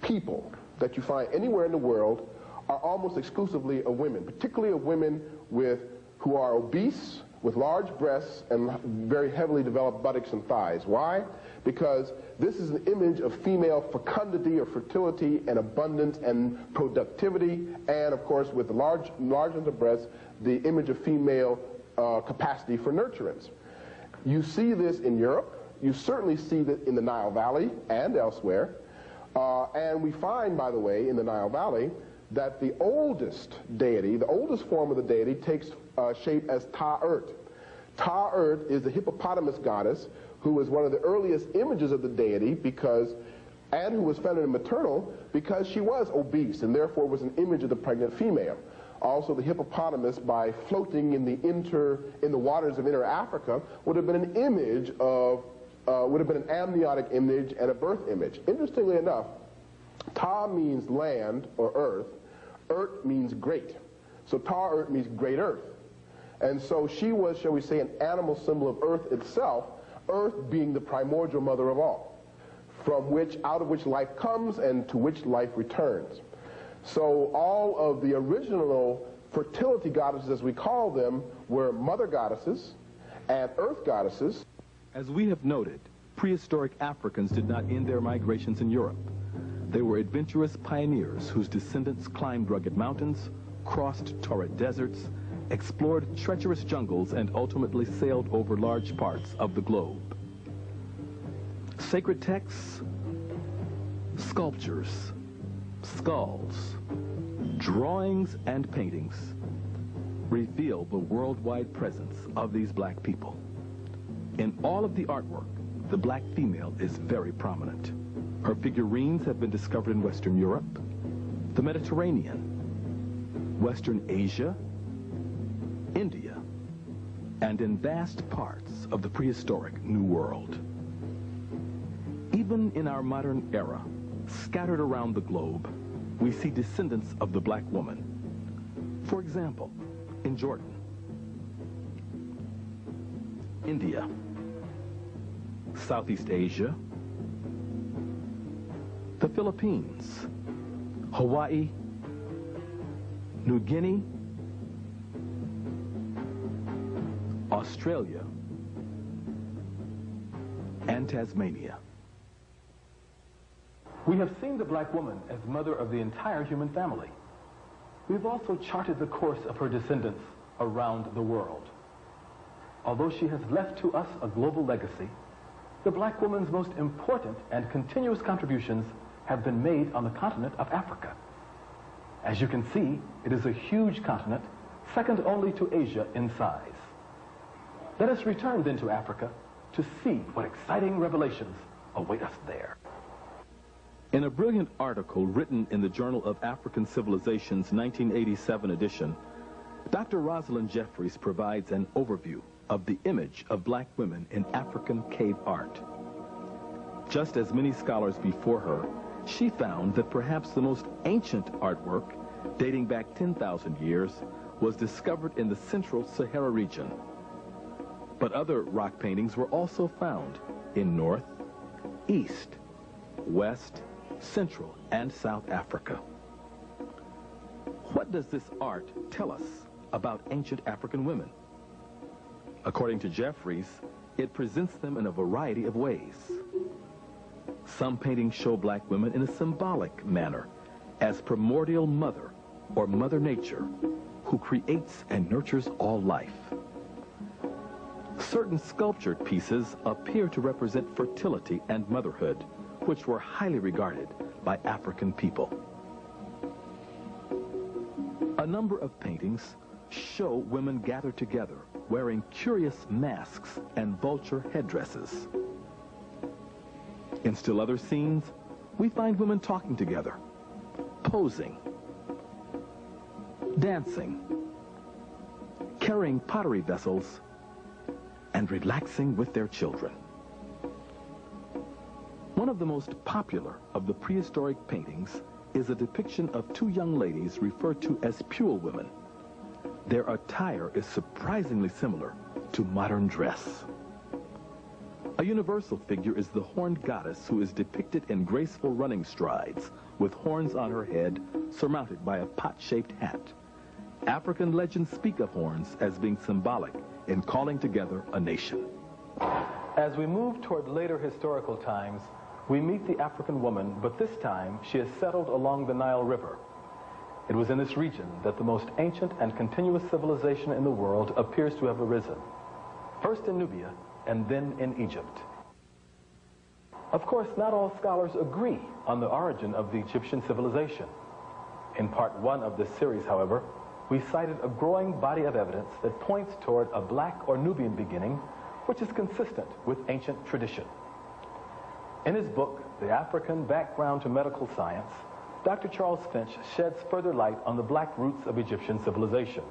people that you find anywhere in the world are almost exclusively of women, particularly of women who are obese, with large breasts and very heavily developed buttocks and thighs. Why? Because this is an image of female fecundity or fertility and abundance and productivity, and of course with large number of breasts, the image of female capacity for nurturance. You see this in Europe. You certainly see that in the Nile Valley and elsewhere. And we find, by the way, in the Nile Valley, that the oldest deity, the oldest form of the deity, takes shape as Ta-Urt. Ta-Urt is the hippopotamus goddess who was one of the earliest images of the deity and who was feminine and maternal because she was obese and therefore was an image of the pregnant female. Also, the hippopotamus, by floating in the waters of inner Africa, would have been an image of would have been an amniotic image and a birth image. Interestingly enough, Ta means land or earth. Urt means great. So Ta-Urt means great earth. And so she was, shall we say, an animal symbol of earth itself, earth being the primordial mother of all, out of which life comes and to which life returns. So all of the original fertility goddesses, as we call them, were mother goddesses and earth goddesses. As we have noted, prehistoric Africans did not end their migrations in Europe. They were adventurous pioneers whose descendants climbed rugged mountains, crossed torrid deserts, explored treacherous jungles, and ultimately sailed over large parts of the globe. Sacred texts, sculptures, skulls, drawings, and paintings reveal the worldwide presence of these black people. In all of the artwork, the black female is very prominent. Her figurines have been discovered in Western Europe, the Mediterranean, Western Asia, India, and in vast parts of the prehistoric New World. Even in our modern era, scattered around the globe, we see descendants of the black woman. For example, in Jordan, India, Southeast Asia, the Philippines, Hawaii, New Guinea, Australia, and Tasmania. We have seen the black woman as mother of the entire human family. We've also charted the course of her descendants around the world. Although she has left to us a global legacy, the black woman's most important and continuous contributions have been made on the continent of Africa. As you can see, it is a huge continent, second only to Asia in size. Let us return then to Africa to see what exciting revelations await us there. In a brilliant article written in the Journal of African Civilization's 1987 edition, Dr. Rosalind Jeffries provides an overview of the image of black women in African cave art. Just as many scholars before her, she found that perhaps the most ancient artwork, dating back 10,000 years, was discovered in the central Sahara region. But other rock paintings were also found in North, East, West, Central, and South Africa. What does this art tell us about ancient African women? According to Jeffries, it presents them in a variety of ways. Some paintings show black women in a symbolic manner, as primordial mother or Mother Nature, who creates and nurtures all life. Certain sculptured pieces appear to represent fertility and motherhood, which were highly regarded by African people. A number of paintings show women gathered together, wearing curious masks and vulture headdresses. In still other scenes, we find women talking together, posing, dancing, carrying pottery vessels, and relaxing with their children. One of the most popular of the prehistoric paintings is a depiction of two young ladies referred to as Pule women. Their attire is surprisingly similar to modern dress. A universal figure is the horned goddess, who is depicted in graceful running strides with horns on her head surmounted by a pot-shaped hat. African legends speak of horns as being symbolic in calling together a nation. As we move toward later historical times, we meet the African woman, but this time she is settled along the Nile River. It was in this region that the most ancient and continuous civilization in the world appears to have arisen, first in Nubia and then in Egypt. Of course, not all scholars agree on the origin of the Egyptian civilization. In part one of this series, however, we cited a growing body of evidence that points toward a black or Nubian beginning, which is consistent with ancient tradition. In his book, The African Background to Medical Science, Dr. Charles Finch sheds further light on the black roots of Egyptian civilization.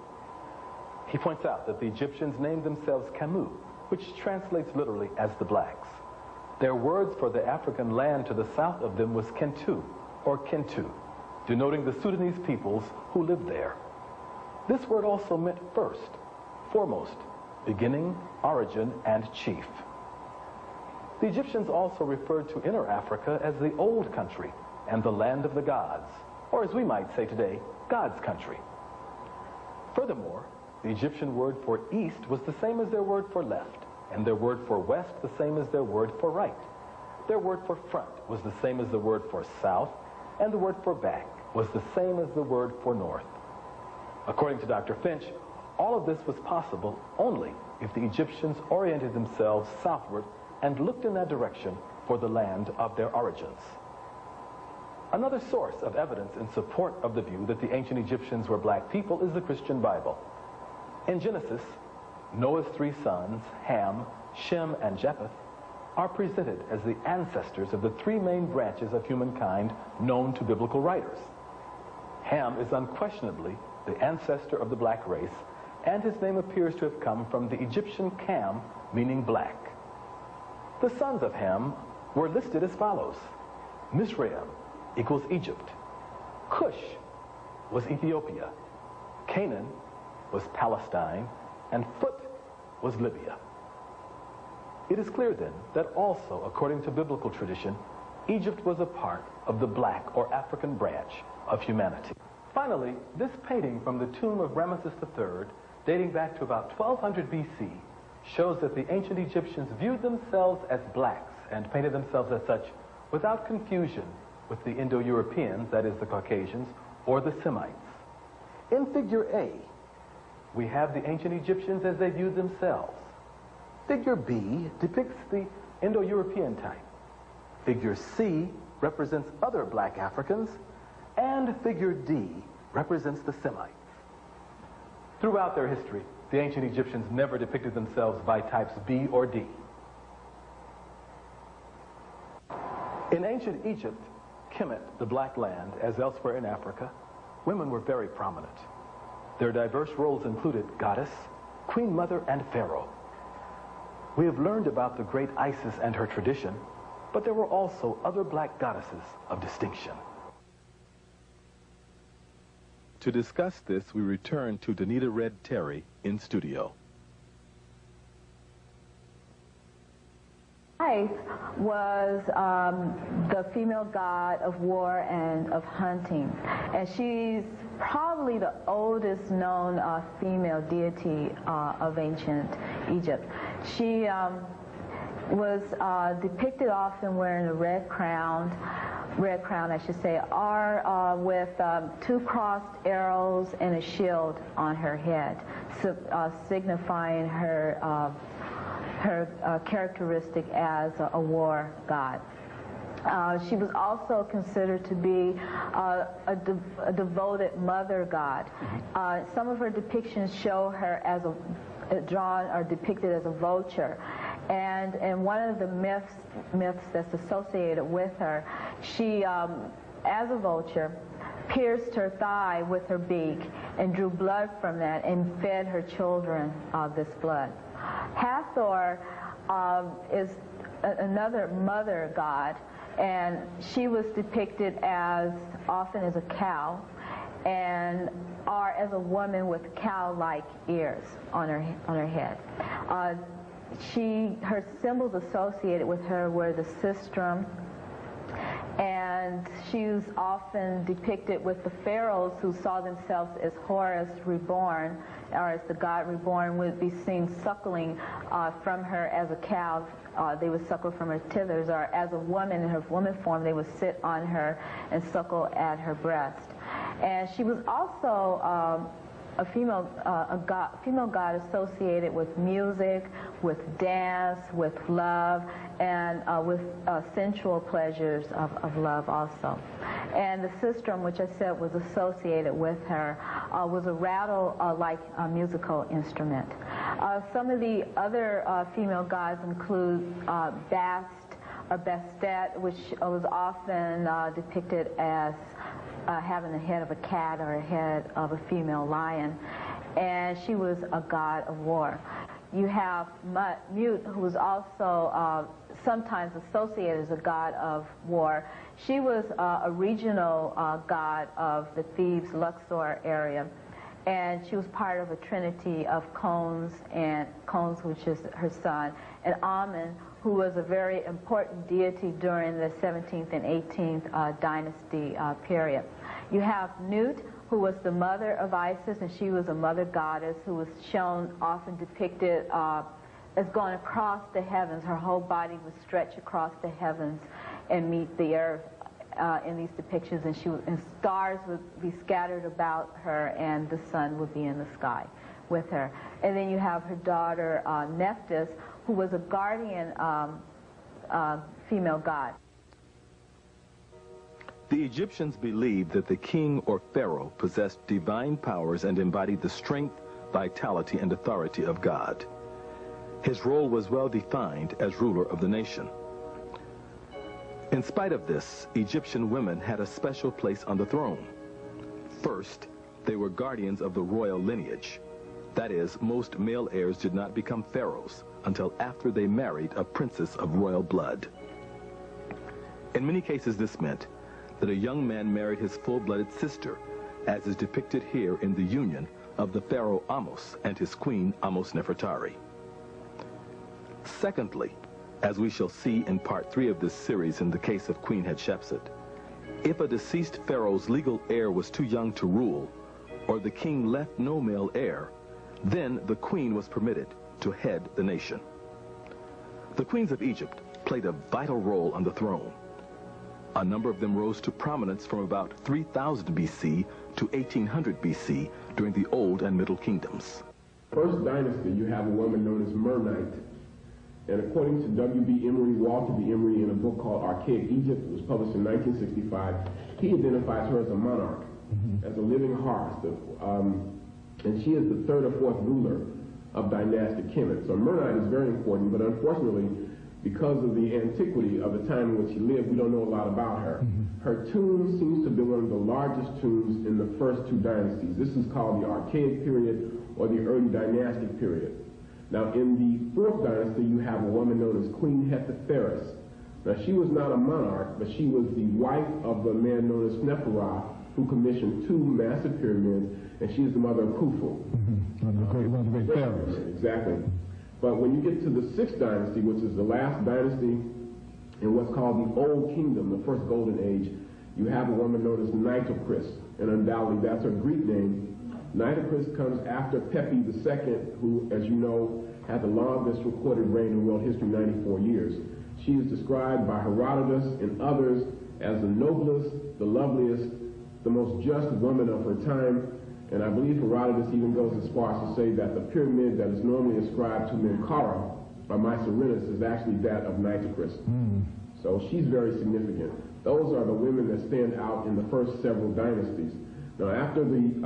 He points out that the Egyptians named themselves Kamu, which translates literally as the blacks. Their words for the African land to the south of them was Kentu, or Kentu, denoting the Sudanese peoples who lived there. This word also meant first, foremost, beginning, origin, and chief. The Egyptians also referred to Inner Africa as the Old Country and the land of the gods, or as we might say today, God's country. Furthermore, the Egyptian word for east was the same as their word for left, and their word for west the same as their word for right. Their word for front was the same as the word for south, and the word for back was the same as the word for north. According to Dr. Finch, all of this was possible only if the Egyptians oriented themselves southward and looked in that direction for the land of their origins. Another source of evidence in support of the view that the ancient Egyptians were black people is the Christian Bible. In Genesis, Noah's three sons, Ham, Shem, and Japheth, are presented as the ancestors of the three main branches of humankind known to biblical writers. Ham is unquestionably the ancestor of the black race, and his name appears to have come from the Egyptian Kam, meaning black. The sons of Ham were listed as follows. Mizraim equals Egypt. Cush was Ethiopia. Canaan was Palestine, and Phut was Libya. It is clear then that also, according to biblical tradition, Egypt was a part of the black or African branch of humanity. Finally, this painting from the tomb of Ramesses III, dating back to about 1200 BC, shows that the ancient Egyptians viewed themselves as blacks and painted themselves as such without confusion with the Indo-Europeans, that is the Caucasians, or the Semites. In figure A, we have the ancient Egyptians as they viewed themselves. Figure B depicts the Indo-European type. Figure C represents other black Africans, and figure D represents the Semite. Throughout their history, the ancient Egyptians never depicted themselves by types B or D. In ancient Egypt, Kemet, the Black Land, as elsewhere in Africa, women were very prominent. Their diverse roles included goddess, queen mother, and pharaoh. We have learned about the great Isis and her tradition, but there were also other black goddesses of distinction. To discuss this, we return to Danita Red Terry in studio. Isis was the female god of war and of hunting, and she's probably the oldest known female deity of ancient Egypt. She was depicted often wearing a red crown, I should say, or with two crossed arrows and a shield on her head, signifying her characteristic as a war god. She was also considered to be a devoted mother god. Some of her depictions show her as drawn or depicted as a vulture. And one of the myths that's associated with her, she, as a vulture, pierced her thigh with her beak and drew blood from that and fed her children this blood. Hathor is another mother god, and she was depicted as often as a cow or as a woman with cow-like ears on her head. Her symbols associated with her were the sistrum, and she was often depicted with the pharaohs who saw themselves as Horus reborn, or as the god reborn, would be seen suckling from her as a cow. They would suckle from her tithers, or as a woman in her woman form, they would sit on her and suckle at her breast. And she was also a female god associated with music, with dance, with love, and with sensual pleasures of love also. And the sistrum, which I said was associated with her, was a rattle-like musical instrument. Some of the other female gods include Bast or Bastet, which was often depicted as having the head of a cat or a head of a female lion, and she was a god of war. You have Mut, who was also sometimes associated as a god of war. She was a regional god of the Thebes, Luxor area, and she was part of a trinity of Khons, which is her son, and Amun, who was a very important deity during the 17th and 18th dynasty period. You have Nut, who was the mother of Isis, and she was a mother goddess who was shown, often depicted as going across the heavens. Her whole body would stretch across the heavens and meet the earth in these depictions, and stars would be scattered about her, and the sun would be in the sky with her. And then you have her daughter Nephthys, who was a guardian female god. The Egyptians believed that the king or pharaoh possessed divine powers and embodied the strength, vitality, and authority of God. His role was well defined as ruler of the nation. In spite of this, Egyptian women had a special place on the throne. First, they were guardians of the royal lineage. That is, most male heirs did not become pharaohs until after they married a princess of royal blood. In many cases, this meant that a young man married his full-blooded sister, as is depicted here in the union of the pharaoh Amos and his queen Amos Nefertari. Secondly, as we shall see in part 3 of this series in the case of Queen Hatshepsut, if a deceased pharaoh's legal heir was too young to rule, or the king left no male heir, then the queen was permitted to head the nation. The queens of Egypt played a vital role on the throne. A number of them rose to prominence from about 3000 BC to 1800 BC during the Old and Middle Kingdoms. First dynasty, you have a woman known as Mernite. And according to W.B. Emery, Walter B. Emery, in a book called Archaic Egypt, it was published in 1965, he identifies her as a monarch. as a living hearth. And she is the third or fourth ruler of dynastic Kemet. So Mernite is very important, but unfortunately, because of the antiquity of the time in which she lived, we don't know a lot about her. Her tomb seems to be one of the largest tombs in the first two dynasties. This is called the Archaic period or the early dynastic period. Now, in the fourth dynasty, you have a woman known as Queen Hetepheres. Now, she was not a monarch, but she was the wife of a man known as Sneferu, who commissioned two massive pyramids, and she is the mother of Khufu. One of the great pharaohs. Exactly. But when you get to the sixth dynasty, which is the last dynasty in what's called the Old Kingdom, the first golden age, you have a woman known as Nitocris, and undoubtedly that's her Greek name. Nitocris comes after Pepi II, who, as you know, had the longest recorded reign in world history, 94 years. She is described by Herodotus and others as the noblest, the loveliest, the most just woman of her time, and I believe Herodotus even goes as far as to say that the pyramid that is normally ascribed to Menkaura, or Mycerinus, is actually that of Nitocris. So she's very significant. Those are the women that stand out in the first several dynasties. Now, after the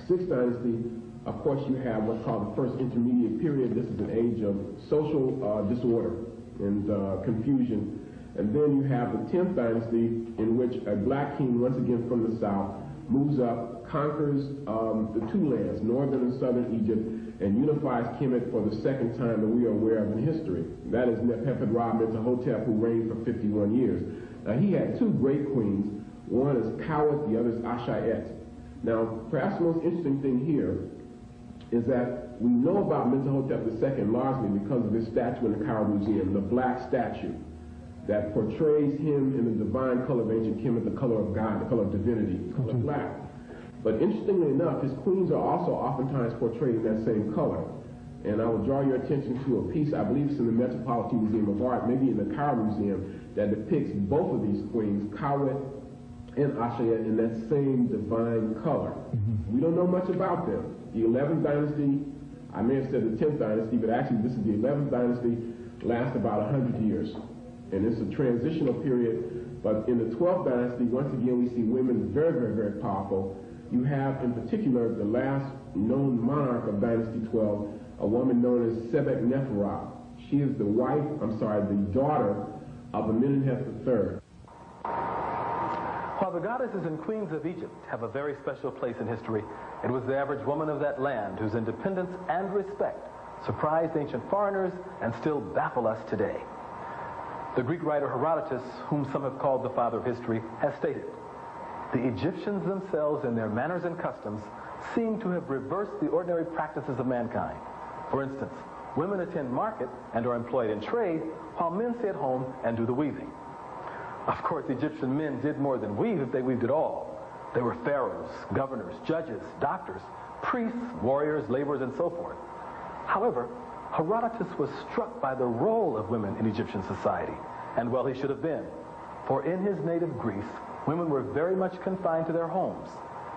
sixth dynasty, of course, you have what's called the first intermediate period. This is an age of social disorder and confusion. And then you have the 10th dynasty, in which a black king, once again from the south, moves up, conquers the two lands, northern and southern Egypt, and unifies Kemet for the second time that we are aware of in history. That is Nefertiti-Mentuhotep, who reigned for 51 years. Now, he had two great queens. One is Kawet, the other is Ashayet. Now, perhaps the most interesting thing here is that we know about Mentuhotep II largely because of this statue in the Cairo Museum, the black statue that portrays him in the divine color of ancient Kemet, the color of God, the color of divinity, the color black. But interestingly enough, his queens are also oftentimes portrayed in that same color. And I will draw your attention to a piece, I believe it's in the Metropolitan Museum of Art, maybe in the Cairo Museum, that depicts both of these queens, Kawet and Ashayet, in that same divine color. We don't know much about them. The 11th dynasty, I may have said the 10th dynasty, but actually this is the 11th dynasty, lasts about 100 years. And it's a transitional period, but in the 12th dynasty, once again, we see women very, very, very powerful. You have, in particular, the last known monarch of Dynasty 12, a woman known as Sebek-Neferu. She is the daughter of Amenemhet III. While the goddesses and queens of Egypt have a very special place in history, it was the average woman of that land whose independence and respect surprised ancient foreigners and still baffle us today. The Greek writer Herodotus, whom some have called the father of history, has stated, "The Egyptians themselves in their manners and customs seem to have reversed the ordinary practices of mankind. For instance, women attend market and are employed in trade, while men stay at home and do the weaving." Of course, Egyptian men did more than weave if they weaved at all. They were pharaohs, governors, judges, doctors, priests, warriors, laborers, and so forth. However, Herodotus was struck by the role of women in Egyptian society, and well, he should have been. For in his native Greece, women were very much confined to their homes.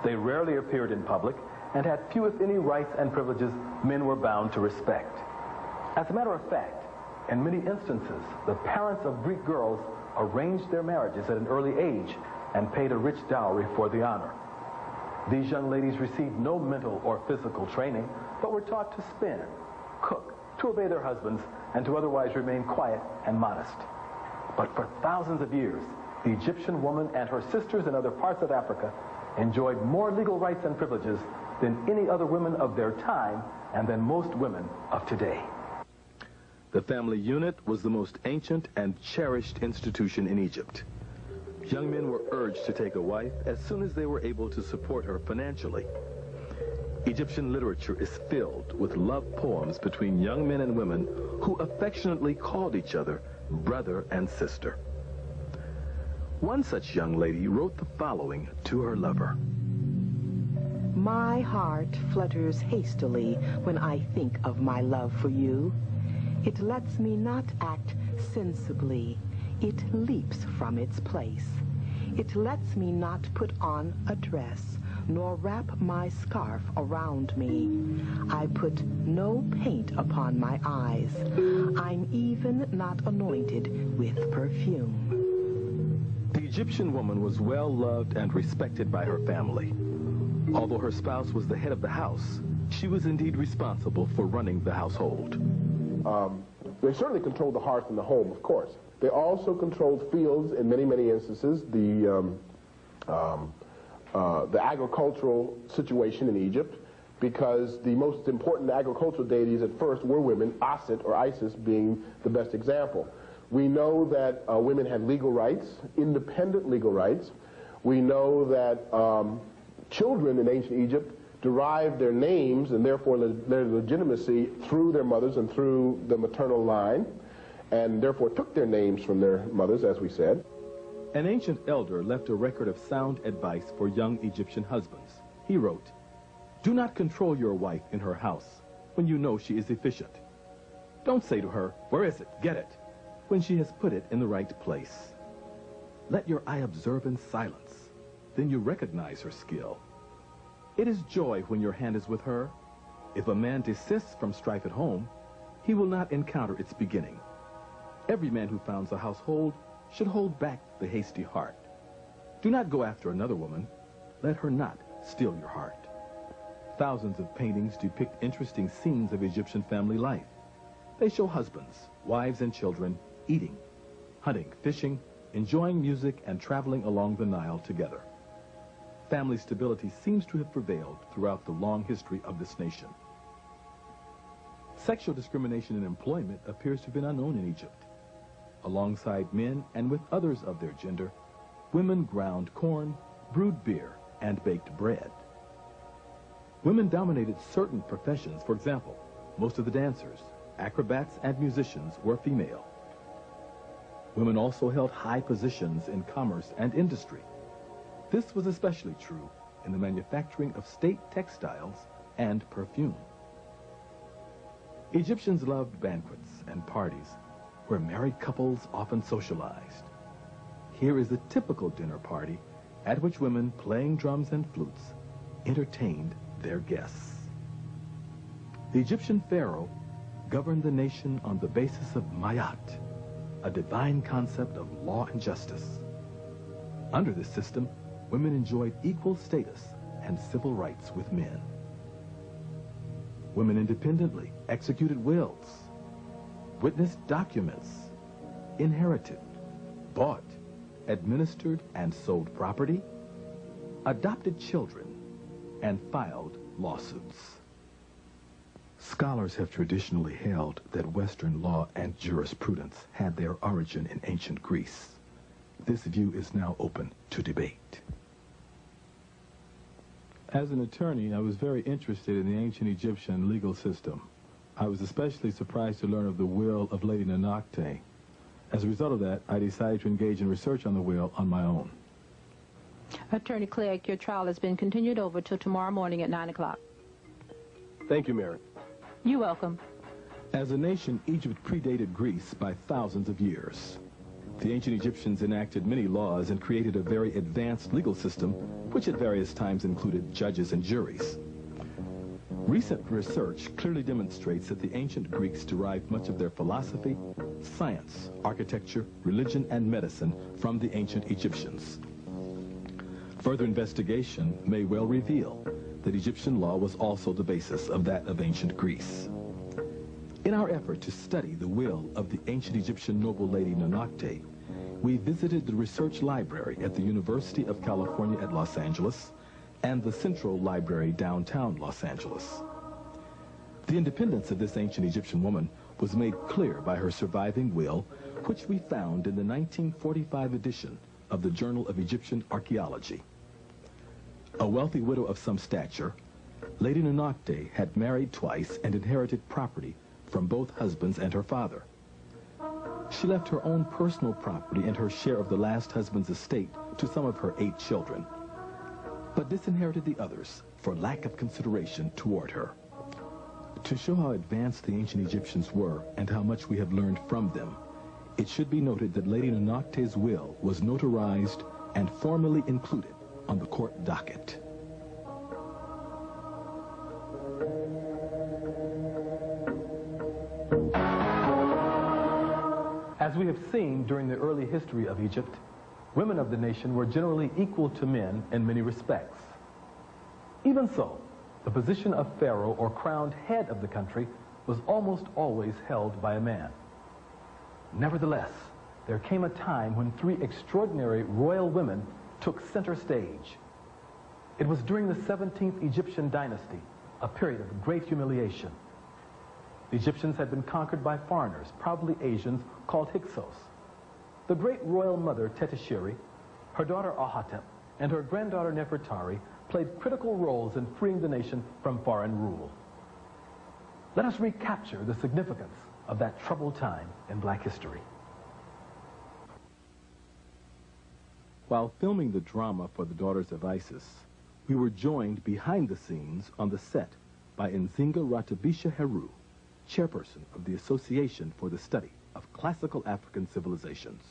They rarely appeared in public and had few, if any, rights and privileges men were bound to respect. As a matter of fact, in many instances, the parents of Greek girls arranged their marriages at an early age and paid a rich dowry for the honor. These young ladies received no mental or physical training, but were taught to spin, cook, to obey their husbands, and to otherwise remain quiet and modest. But for thousands of years, the Egyptian woman and her sisters in other parts of Africa enjoyed more legal rights and privileges than any other women of their time and than most women of today. The family unit was the most ancient and cherished institution in Egypt. Young men were urged to take a wife as soon as they were able to support her financially. Egyptian literature is filled with love poems between young men and women who affectionately called each other brother and sister. One such young lady wrote the following to her lover. My heart flutters hastily when I think of my love for you. It lets me not act sensibly. It leaps from its place. It lets me not put on a dress, nor wrap my scarf around me. I put no paint upon my eyes. I'm even not anointed with perfume. The Egyptian woman was well loved and respected by her family. Although her spouse was the head of the house, she was indeed responsible for running the household. They certainly controlled the hearth and the home, of course. They also controlled fields in many, many instances. The agricultural situation in Egypt, because the most important agricultural deities at first were women, Asset or Isis being the best example. We know that women had legal rights, independent legal rights. We know that children in ancient Egypt derived their names and therefore their legitimacy through their mothers and through the maternal line, and therefore took their names from their mothers, as we said. An ancient elder left a record of sound advice for young Egyptian husbands. He wrote, "Do not control your wife in her house when you know she is efficient. Don't say to her, 'Where is it? Get it,' when she has put it in the right place. Let your eye observe in silence. Then you recognize her skill. It is joy when your hand is with her. If a man desists from strife at home, he will not encounter its beginning. Every man who founds a household should hold back the hasty heart. Do not go after another woman. Let her not steal your heart." Thousands of paintings depict interesting scenes of Egyptian family life. They show husbands, wives, and children eating, hunting, fishing, enjoying music, and traveling along the Nile together. Family stability seems to have prevailed throughout the long history of this nation. Sexual discrimination in employment appears to have been unknown in Egypt. Alongside men and with others of their gender, women ground corn, brewed beer, and baked bread. Women dominated certain professions. For example, most of the dancers, acrobats, and musicians were female. Women also held high positions in commerce and industry. This was especially true in the manufacturing of state textiles and perfume. Egyptians loved banquets and parties where married couples often socialized. Here is a typical dinner party at which women playing drums and flutes entertained their guests. The Egyptian pharaoh governed the nation on the basis of mayat, a divine concept of law and justice. Under this system, women enjoyed equal status and civil rights with men. Women independently executed wills, witnessed documents, inherited, bought, administered and sold property, adopted children, and filed lawsuits. Scholars have traditionally held that Western law and jurisprudence had their origin in ancient Greece. This view is now open to debate. As an attorney, I was very interested in the ancient Egyptian legal system. I was especially surprised to learn of the will of Lady Nonakte. As a result of that, I decided to engage in research on the will on my own. Attorney Clegg, your trial has been continued over till tomorrow morning at 9 o'clock. Thank you, Mary. You're welcome. As a nation, Egypt predated Greece by thousands of years. The ancient Egyptians enacted many laws and created a very advanced legal system, which at various times included judges and juries. Recent research clearly demonstrates that the ancient Greeks derived much of their philosophy, science, architecture, religion, and medicine from the ancient Egyptians. Further investigation may well reveal that Egyptian law was also the basis of that of ancient Greece. In our effort to study the will of the ancient Egyptian noble lady Nonakte, we visited the research library at the University of California at Los Angeles and the Central Library downtown Los Angeles. The independence of this ancient Egyptian woman was made clear by her surviving will, which we found in the 1945 edition of the Journal of Egyptian Archaeology. A wealthy widow of some stature, Lady Nonakte had married twice and inherited property from both husbands and her father. She left her own personal property and her share of the last husband's estate to some of her 8 children, but disinherited the others for lack of consideration toward her. To show how advanced the ancient Egyptians were and how much we have learned from them, it should be noted that Lady Nonakte's will was notarized and formally included on the court docket. As we have seen during the early history of Egypt, Women of the nation were generally equal to men in many respects. Even so, the position of pharaoh or crowned head of the country was almost always held by a man. Nevertheless, there came a time when three extraordinary royal women took center stage. It was during the 17th Egyptian dynasty, a period of great humiliation. The Egyptians had been conquered by foreigners, probably Asians, called Hyksos. The great royal mother, Tetisheri, her daughter Ahotep, and her granddaughter Nefertari played critical roles in freeing the nation from foreign rule. Let us recapture the significance of that troubled time in black history. While filming the drama for the Daughters of Isis, we were joined behind the scenes on the set by Nzinga Ratabisha Heru, chairperson of the Association for the Study of Classical African Civilizations.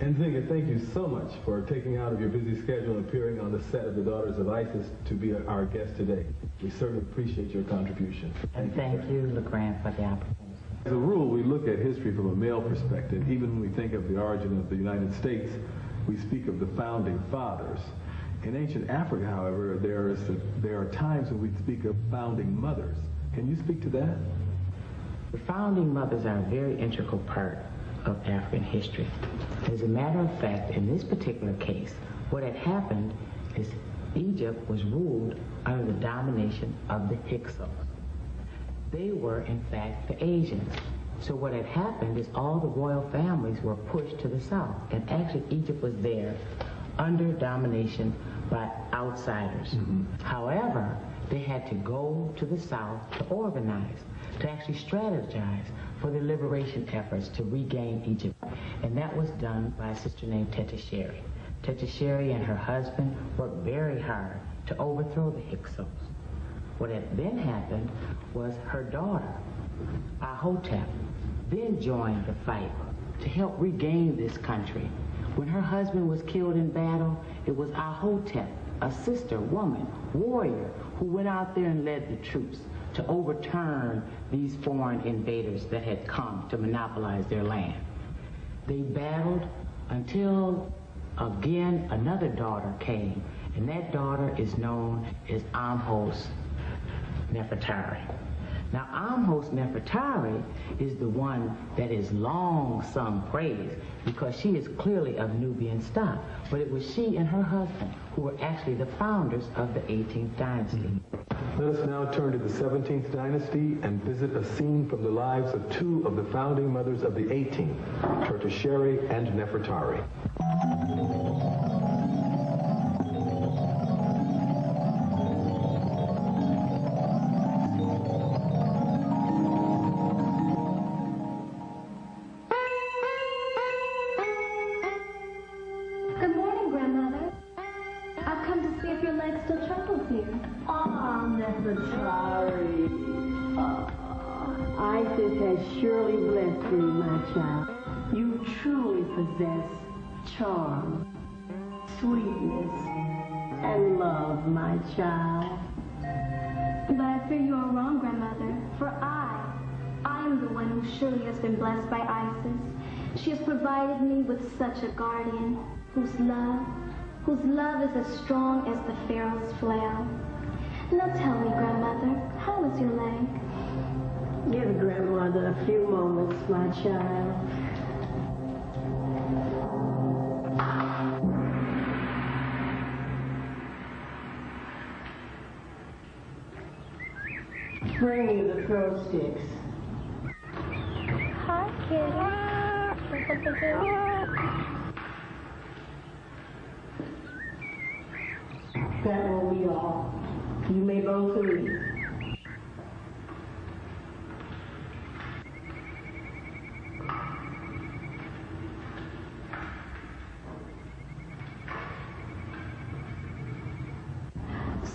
Nzinga, thank you so much for taking out of your busy schedule and appearing on the set of the Daughters of Isis to be our guest today. We certainly appreciate your contribution. And thank you, LeGrand, for the opportunity. As a rule, we look at history from a male perspective. Even when we think of the origin of the United States, we speak of the founding fathers. In ancient Africa, however, there are times when we speak of founding mothers. Can you speak to that? The founding mothers are a very integral part of African history. As a matter of fact, in this particular case, what had happened is Egypt was ruled under the domination of the Hyksos. They were, in fact, the Asians. So what had happened is all the royal families were pushed to the south, and actually Egypt was there under domination by outsiders. However, they had to go to the south to organize, to actually strategize for the liberation efforts to regain Egypt. And that was done by a sister named Tetisheri. Tetisheri and her husband worked very hard to overthrow the Hyksos. What had then happened was her daughter, Ahotep, then joined the fight to help regain this country. When her husband was killed in battle, it was Ahotep, a sister, woman, warrior, who went out there and led the troops to overturn these foreign invaders that had come to monopolize their land. They battled until, again, another daughter came, and that daughter is known as Amhos Nefertari. Now, Amhos Nefertari is the one that is long sung praise because she is clearly of Nubian stock, but it was she and her husband who were actually the founders of the 18th dynasty. Let us now turn to the 17th dynasty and visit a scene from the lives of two of the founding mothers of the 18th, Tertisheri and Nefertari. Isis has surely blessed me, my child. You truly possess charm, sweetness, and love, my child. But I fear you are wrong, grandmother, for I am the one who surely has been blessed by Isis. She has provided me with such a guardian whose love is as strong as the pharaoh's flail. Now tell me, grandmother, how is your leg? Give grandmother a few moments, my child. Bring me the throw sticks. Hi, kitty. That will be all. You may both leave.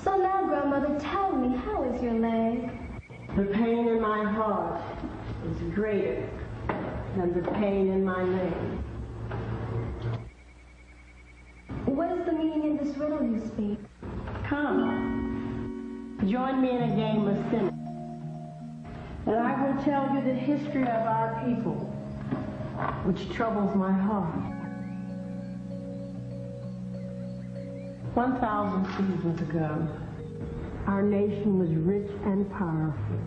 So now, grandmother, tell me, how is your leg? The pain in my heart is greater than the pain in my leg. What is the meaning in this riddle you speak? Come, join me in a game of cynics, and I will tell you the history of our people, which troubles my heart. 1,000 seasons ago, our nation was rich and powerful.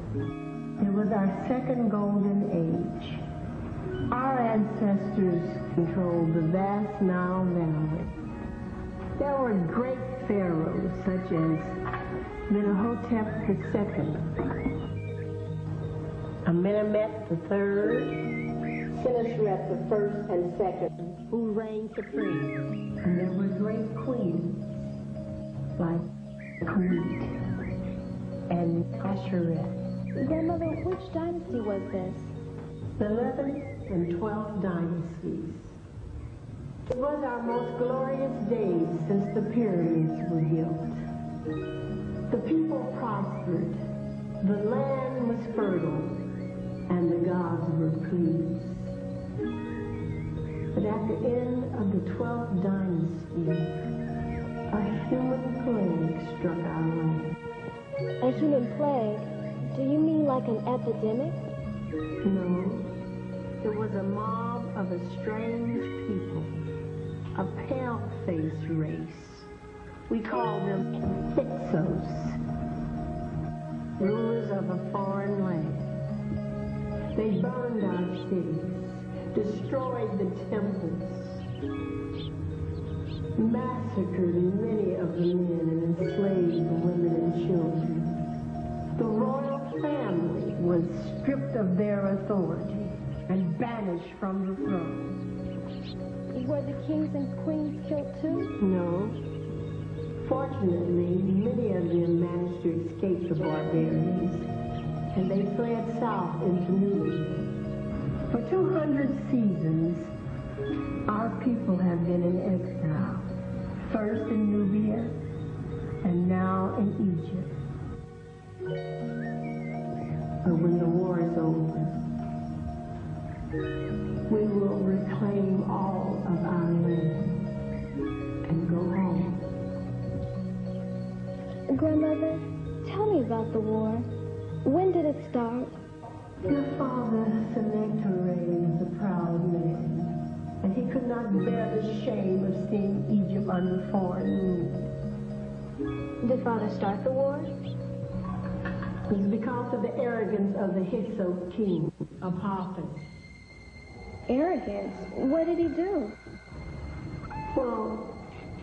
It was our second golden age. Our ancestors controlled the vast Nile Valley. There were great pharaohs such as Menhotep II, Amenemhet III, Senusret I and II, who reigned supreme. And there were great queens like Khmut and Asheret. Grandmother, which dynasty was this? The 11th and 12th dynasties. It was our most glorious days since the pyramids were built. The people prospered, the land was fertile, and the gods were pleased. But at the end of the 12th dynasty, a human plague struck our land. A human plague? Do you mean like an epidemic? No, it was a mob of a strange people, a pale-faced race. We call them Hyksos, rulers of a foreign land. They burned our cities, destroyed the temples, massacred many of the men and enslaved the women and children. The royal family was stripped of their authority and banished from the throne. Were the kings and queens killed too? No. Fortunately, many of them managed to escape the barbarians, and they fled south into Nubia. For 200 seasons, our people have been in exile, first in Nubia, and now in Egypt. But when the war is over, we will reclaim all of our land and go home. Grandmother, tell me about the war. When did it start? Your father, Sennacherib, was a proud man, and he could not bear the shame of seeing Egypt under foreign rule. Did father start the war? It was because of the arrogance of the Hyksos king, Apophis. Arrogance? What did he do? Well,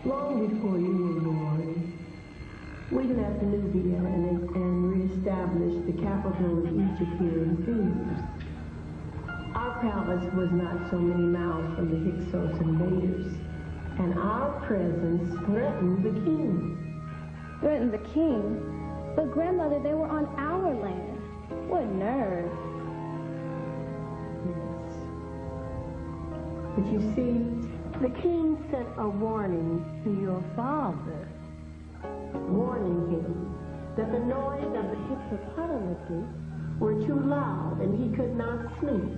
long before you were born, we left Nubia and reestablished the capital of Egypt here in Thebes. Our palace was not so many miles from the Hyksos invaders, and our presence threatened the king. Threatened the king? But grandmother, they were on our land. What nerve. Yes. But you see, the king sent a warning to your father, warning him that the noise of the hippopotamuses were too loud and he could not sleep,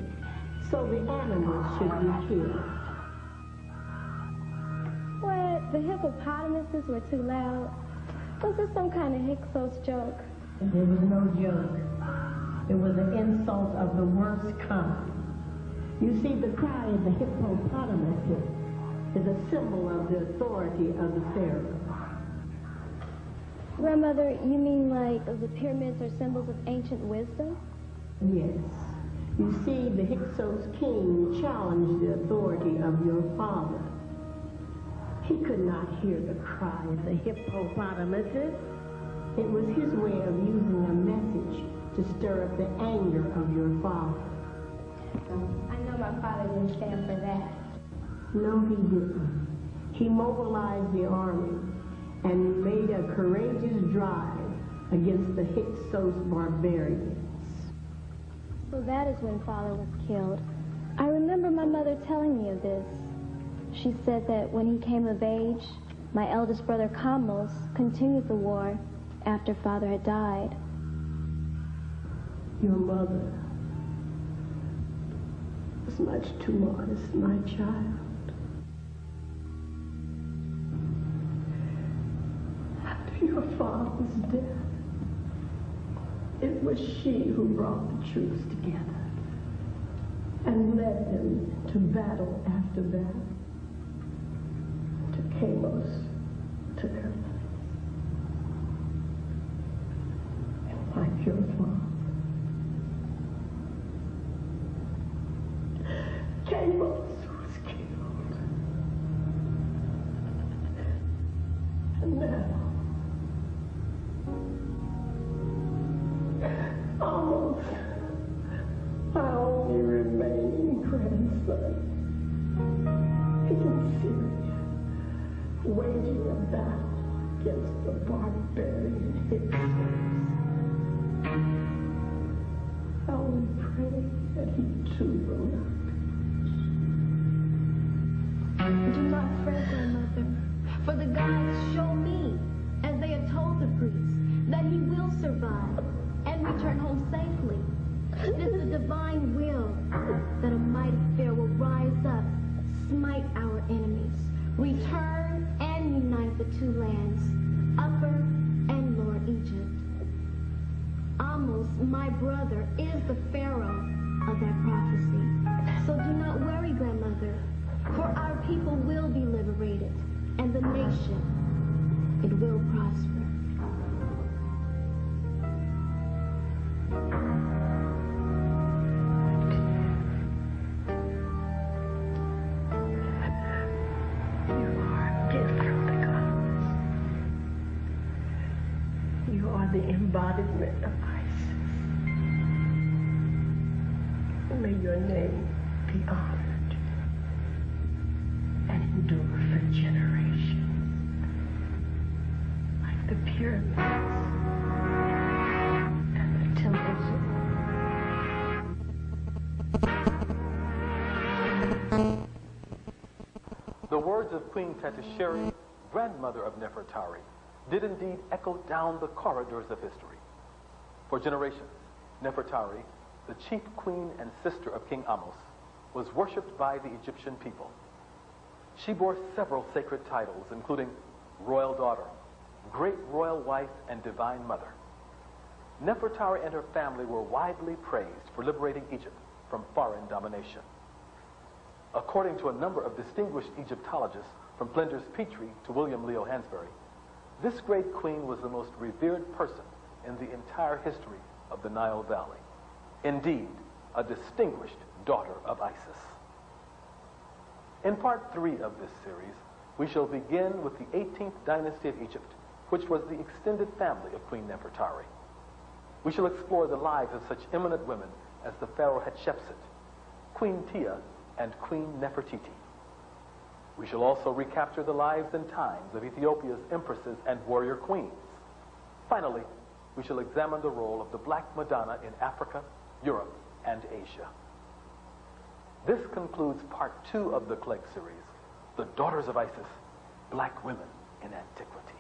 so the animals should be killed. What? The hippopotamuses were too loud? Was this some kind of Hyksos joke? There was no joke. It was an insult of the worst kind. You see, the cry of the hippopotamus is a symbol of the authority of the pharaoh. Grandmother, you mean like the pyramids are symbols of ancient wisdom? Yes. You see, the Hyksos king challenged the authority of your father. He could not hear the cry of the hippopotamuses. It was his way of using a message to stir up the anger of your father. I know my father didn't stand for that. No, he didn't. He mobilized the army and made a courageous drive against the Hyksos barbarians. So that is when father was killed. I remember my mother telling me of this. She said that when he came of age, my eldest brother Kamlos continued the war after father had died. Your mother was much too modest, my child. After your father's death, it was she who brought the troops together and led them to battle after battle. To Kamos, to their lives. And like your father, Camus was killed. And now, almost my only remaining grandson is in Syria, waging a battle against the barbarian Hitler. I only pray that he too will not. Do not fret, grandmother, for the gods show me, as they have told the priests, that he will survive and return home safely. It is the divine will that a mighty fair will rise up, smite our enemies, return and unite the two lands, Upper and Lower Egypt. Amos, my brother, is the pharaoh of that prophecy. So do not worry, grandmother, for our people will be liberated, and the nation, it will prosper. The embodiment of Isis. May your name be honored and endure for generations, like the pyramids and the temples of... The words of Queen Tetisheri, grandmother of Nefertari, did indeed echo down the corridors of history. For generations, Nefertari, the chief queen and sister of King Amos, was worshipped by the Egyptian people. She bore several sacred titles, including royal daughter, great royal wife, and divine mother. Nefertari and her family were widely praised for liberating Egypt from foreign domination. According to a number of distinguished Egyptologists, from Flinders Petrie to William Leo Hansberry, this great queen was the most revered person in the entire history of the Nile Valley. Indeed, a distinguished daughter of Isis. In part 3 of this series, we shall begin with the 18th dynasty of Egypt, which was the extended family of Queen Nefertari. We shall explore the lives of such eminent women as the pharaoh Hatshepsut, Queen Tia, and Queen Nefertiti. We shall also recapture the lives and times of Ethiopia's empresses and warrior queens. Finally, we shall examine the role of the Black Madonna in Africa, Europe, and Asia. This concludes part 2 of the Clegg series, The Daughters of Isis, Black Women in Antiquity.